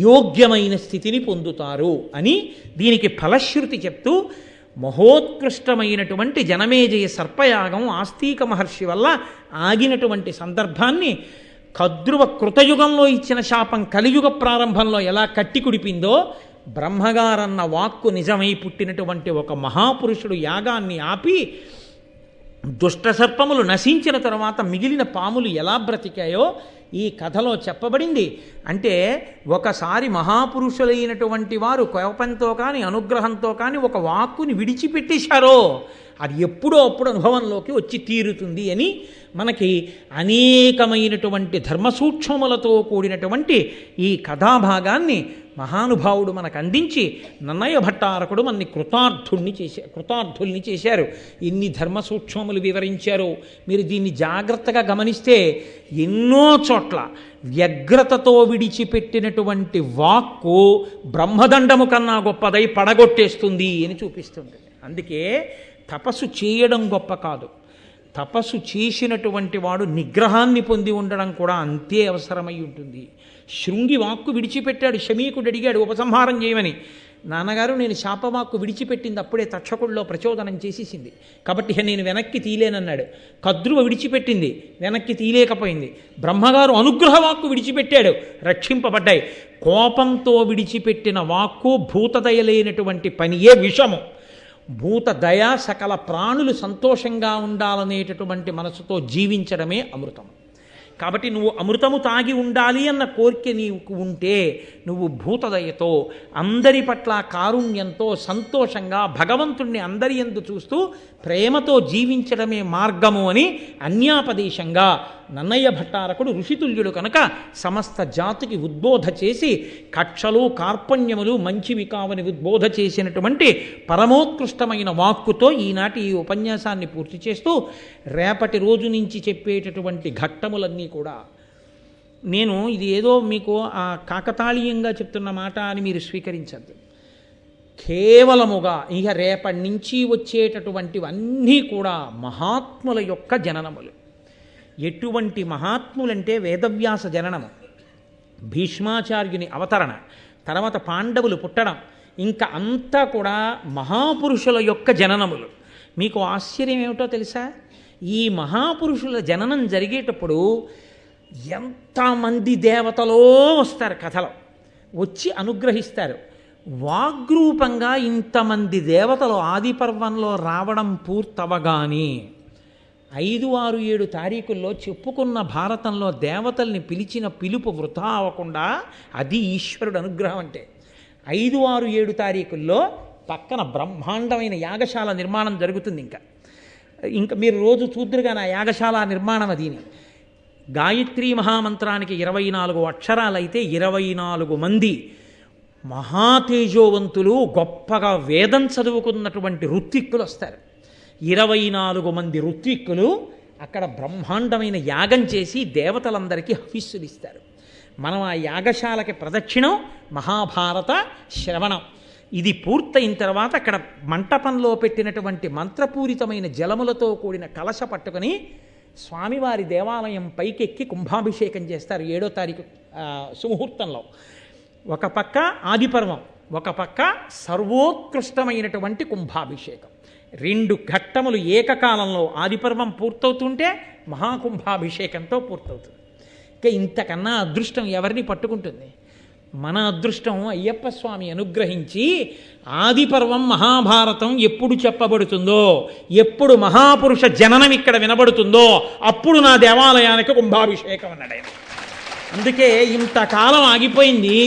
యోగ్యమైన స్థితిని పొందుతారు అని దీనికి ఫలశ్రుతి చెప్తూ మహోత్కృష్టమైనటువంటి జనమేజయ సర్పయాగం ఆస్తిక మహర్షి వల్ల ఆగినటువంటి సందర్భాన్ని కద్రువ కృతయుగంలో ఇచ్చిన శాపం కలియుగ ప్రారంభంలో ఎలా కట్టి కుడిపిందో, బ్రహ్మగారన్న వాక్కు నిజమై పుట్టినటువంటి ఒక మహాపురుషుడు యాగాన్ని ఆపి దుష్ట సర్పములు నశించిన తర్వాత మిగిలిన పాములు ఎలా బ్రతికాయో ఈ కథలో చెప్పబడింది. అంటే ఒకసారి మహాపురుషులైనటువంటి వారు కోపంతో కానీ అనుగ్రహంతో కానీ ఒక వాక్కుని విడిచిపెట్టేశారో అది ఎప్పుడో అప్పుడు అనుభవంలోకి వచ్చి తీరుతుంది అని మనకి అనేకమైనటువంటి ధర్మసూక్ష్మములతో కూడినటువంటి ఈ కథాభాగాన్ని మహానుభావుడు మనకు అందించి నన్నయ్య భట్టారకుడు మనని కృతార్థుల్ని చేశారు. ఇన్ని ధర్మసూక్ష్మములు వివరించారు. మీరు దీన్ని జాగ్రత్తగా గమనిస్తే ఎన్నో చోట్ల వ్యగ్రతతో విడిచిపెట్టినటువంటి వాక్కు బ్రహ్మదండము కన్నా గొప్పదై పడగొట్టేస్తుంది అని చూపిస్తుంది. అందుకే తపస్సు చేయడం గొప్ప కాదు, తపస్సు చేసినటువంటి వాడు నిగ్రహాన్ని పొంది ఉండడం కూడా అంతే అవసరమై ఉంటుంది. శృంగి వాక్కు విడిచిపెట్టాడు, శమీకుడు అడిగాడు ఉపసంహారం చేయమని. నాన్నగారు నేను శాపవాక్కు విడిచిపెట్టింది అప్పుడే తక్షకుడిలో ప్రచోదనం చేసేసింది, కాబట్టి నేను వెనక్కి తీలేనన్నాడు. కద్రువ విడిచిపెట్టింది, వెనక్కి తీలేకపోయింది. బ్రహ్మగారు అనుగ్రహవాక్కు విడిచిపెట్టాడు, రక్షింపబడ్డాయి. కోపంతో విడిచిపెట్టిన వాక్కు భూతదయలేనటువంటి పనియే విషము. భూతదయ సకల ప్రాణులు సంతోషంగా ఉండాలనేటటువంటి మనసుతో జీవించడమే అమృతం. కాబట్టి నువ్వు అమృతము తాగి ఉండాలి అన్న కోరిక నీకు ఉంటే నువ్వు భూతదయతో అందరి పట్ల కారుణ్యంతో సంతోషంగా భగవంతుణ్ణి అందరి యందు చూస్తూ ప్రేమతో జీవించడమే మార్గము అని అన్యాపదేశంగా నన్నయ్య భట్టారకుడు ఋషితుల్యుడు కనుక సమస్త జాతికి ఉద్బోధ చేసి కక్షలు కార్పణ్యములు మంచివి కావని ఉద్బోధ చేసినటువంటి పరమోత్కృష్టమైన వాక్కుతో ఈనాటి ఈ ఉపన్యాసాన్ని పూర్తి చేస్తూ రేపటి రోజు నుంచి చెప్పేటటువంటి ఘట్టములన్నీ కూడా నేను ఇది ఏదో మీకు ఆ కాకతాళీయంగా చెప్తున్న మాట అని మీరు స్వీకరించద్దు. కేవలముగా ఇక రేపటి నుంచి వచ్చేటటువంటివన్నీ కూడా మహాత్ముల యొక్క జననములు. ఎటువంటి మహాత్ములంటే వేదవ్యాస జననము, భీష్మాచార్యుని అవతరణ, తర్వాత పాండవులు పుట్టడం, ఇంకా అంతా కూడా మహాపురుషుల యొక్క జననములు. మీకు ఆశ్చర్యం ఏమిటో తెలుసా? ఈ మహాపురుషుల జననం జరిగేటప్పుడు ఎంతమంది దేవతలో వస్తారు, కథలో వచ్చి అనుగ్రహిస్తారు. వాగ్రూపంగా ఇంతమంది దేవతలు ఆది పర్వంలో రావడం పూర్తవగానే 5, 6, 7 తారీఖుల్లో చెప్పుకున్న భారతంలో దేవతల్ని పిలిచిన పిలుపు వృథా అవ్వకుండా అది ఈశ్వరుడు అనుగ్రహం. అంటే 5, 6, 7 తారీఖుల్లో పక్కన బ్రహ్మాండమైన యాగశాల నిర్మాణం జరుగుతుంది. ఇంకా మీరు రోజు చూద్దురుగా నా యాగశాల నిర్మాణం అదిని. గాయత్రీ మహామంత్రానికి 24 అక్షరాలైతే 24 మంది మహాతేజోవంతులు గొప్పగా వేదం చదువుకున్నటువంటి ఋత్విక్కులు వస్తారు. 24 మంది ఋత్విక్కులు అక్కడ బ్రహ్మాండమైన యాగం చేసి దేవతలందరికీ హవిస్సులు ఇస్తారు. మనం ఆ యాగశాలకి ప్రదక్షిణం, మహాభారత శ్రవణం. ఇది పూర్తయిన తర్వాత అక్కడ మంటపంలో పెట్టినటువంటి మంత్రపూరితమైన జలములతో కూడిన కలశ పట్టుకొని స్వామివారి దేవాలయం పైకెక్కి కుంభాభిషేకం చేస్తారు 7వ తారీఖు సుముహూర్తంలో. ఒక పక్క ఆదిపర్వం, ఒక పక్క సర్వోత్కృష్టమైనటువంటి కుంభాభిషేకం. 2 ఘట్టములు ఏకకాలంలో ఆదిపర్వం పూర్తవుతుంటే మహాకుంభాభిషేకంతో పూర్తవుతుంది. ఇక ఇంతకన్నా అదృష్టం ఎవరిని పట్టుకుంటుంది? మన అదృష్టం అయ్యప్ప స్వామి అనుగ్రహించి ఆదిపర్వం మహాభారతం ఎప్పుడు చెప్పబడుతుందో, ఎప్పుడు మహాపురుష జననం ఇక్కడ వినబడుతుందో అప్పుడు నా దేవాలయానికి కుంభాభిషేకం అన్నాడు ఆయన. అందుకే ఇంతకాలం ఆగిపోయింది.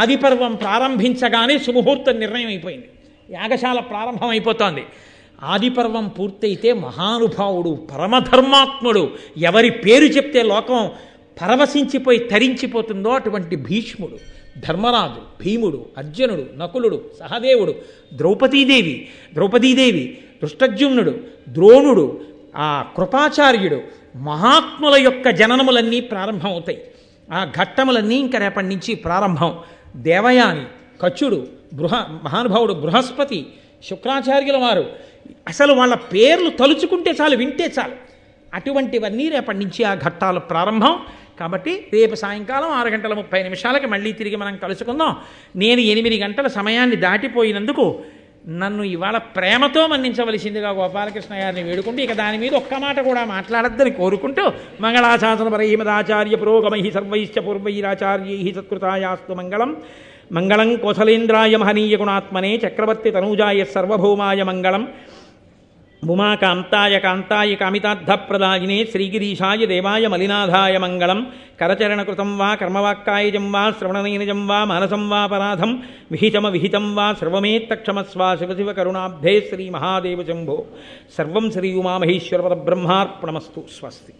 ఆదిపర్వం ప్రారంభించగానే సుముహూర్తం నిర్ణయం అయిపోయింది, యాగశాల ప్రారంభం అయిపోతోంది. ఆదిపర్వం పూర్తయితే మహానుభావుడు, పరమధర్మాత్ముడు, ఎవరి పేరు చెప్తే లోకం పరవశించిపోయి తరించిపోతుందో అటువంటి భీష్ముడు, ధర్మరాజు, భీముడు, అర్జునుడు, నకులుడు, సహదేవుడు, ద్రౌపదీదేవి, దుష్టజ్యుమ్నుడు, ద్రోణుడు, ఆ కృపాచార్యుడు, మహాత్ముల యొక్క జననములన్నీ ప్రారంభమవుతాయి. ఆ ఘట్టములన్నీ ఇంకా రేపటి నుంచి ప్రారంభం. దేవయాని, కచుడు, మహానుభావుడు బృహస్పతి, శుక్రాచార్యుల వారు, అసలు వాళ్ళ పేర్లు తలుచుకుంటే చాలు, వింటే చాలు. అటువంటివన్నీ రేపటి నుంచి ఆ ఘట్టాలు ప్రారంభం. కాబట్టి రేపు సాయంకాలం 6:30 మళ్ళీ తిరిగి మనం కలుసుకుందాం. నేను 8 గంటల సమయాన్ని దాటిపోయినందుకు నన్ను ఇవాళ ప్రేమతో మన్నించవలసిందిగా గోపాలకృష్ణ గారిని వేడుకుంటూ ఇక దాని మీద ఒక్క మాట కూడా మాట్లాడద్దని కోరుకుంటూ మంగళాశాసన పరైమదాచార్య పురోగమై సర్వైశ్చ పూర్వైరాచార్యై సత్కృతాయాస్తు మంగళం. మంగళం కోసలేంద్రాయ మహనీయ గుణాత్మనే చక్రవర్తి తనూజాయ సర్వభౌమాయ మంగళం. ఉమాకాంతాయ కాంతాయ కామితార్థప్రదాయినే శ్రీగిరీశాయ దేవాయ మలినాథాయ మంగళం. కరచరణకృతం వా కర్మవాక్కాయజం వా శ్రవణనైనజం వా మానసం వా పరాధం విహితం వా సర్వమేత్తక్షమస్వ. శివ శివ కరుణాబ్ధే శ్రీ మహాదేవ శంభో. సర్వం శ్రీ ఉమామహేశ్వర పరబ్రహ్మార్పణమస్తు. స్వస్తి.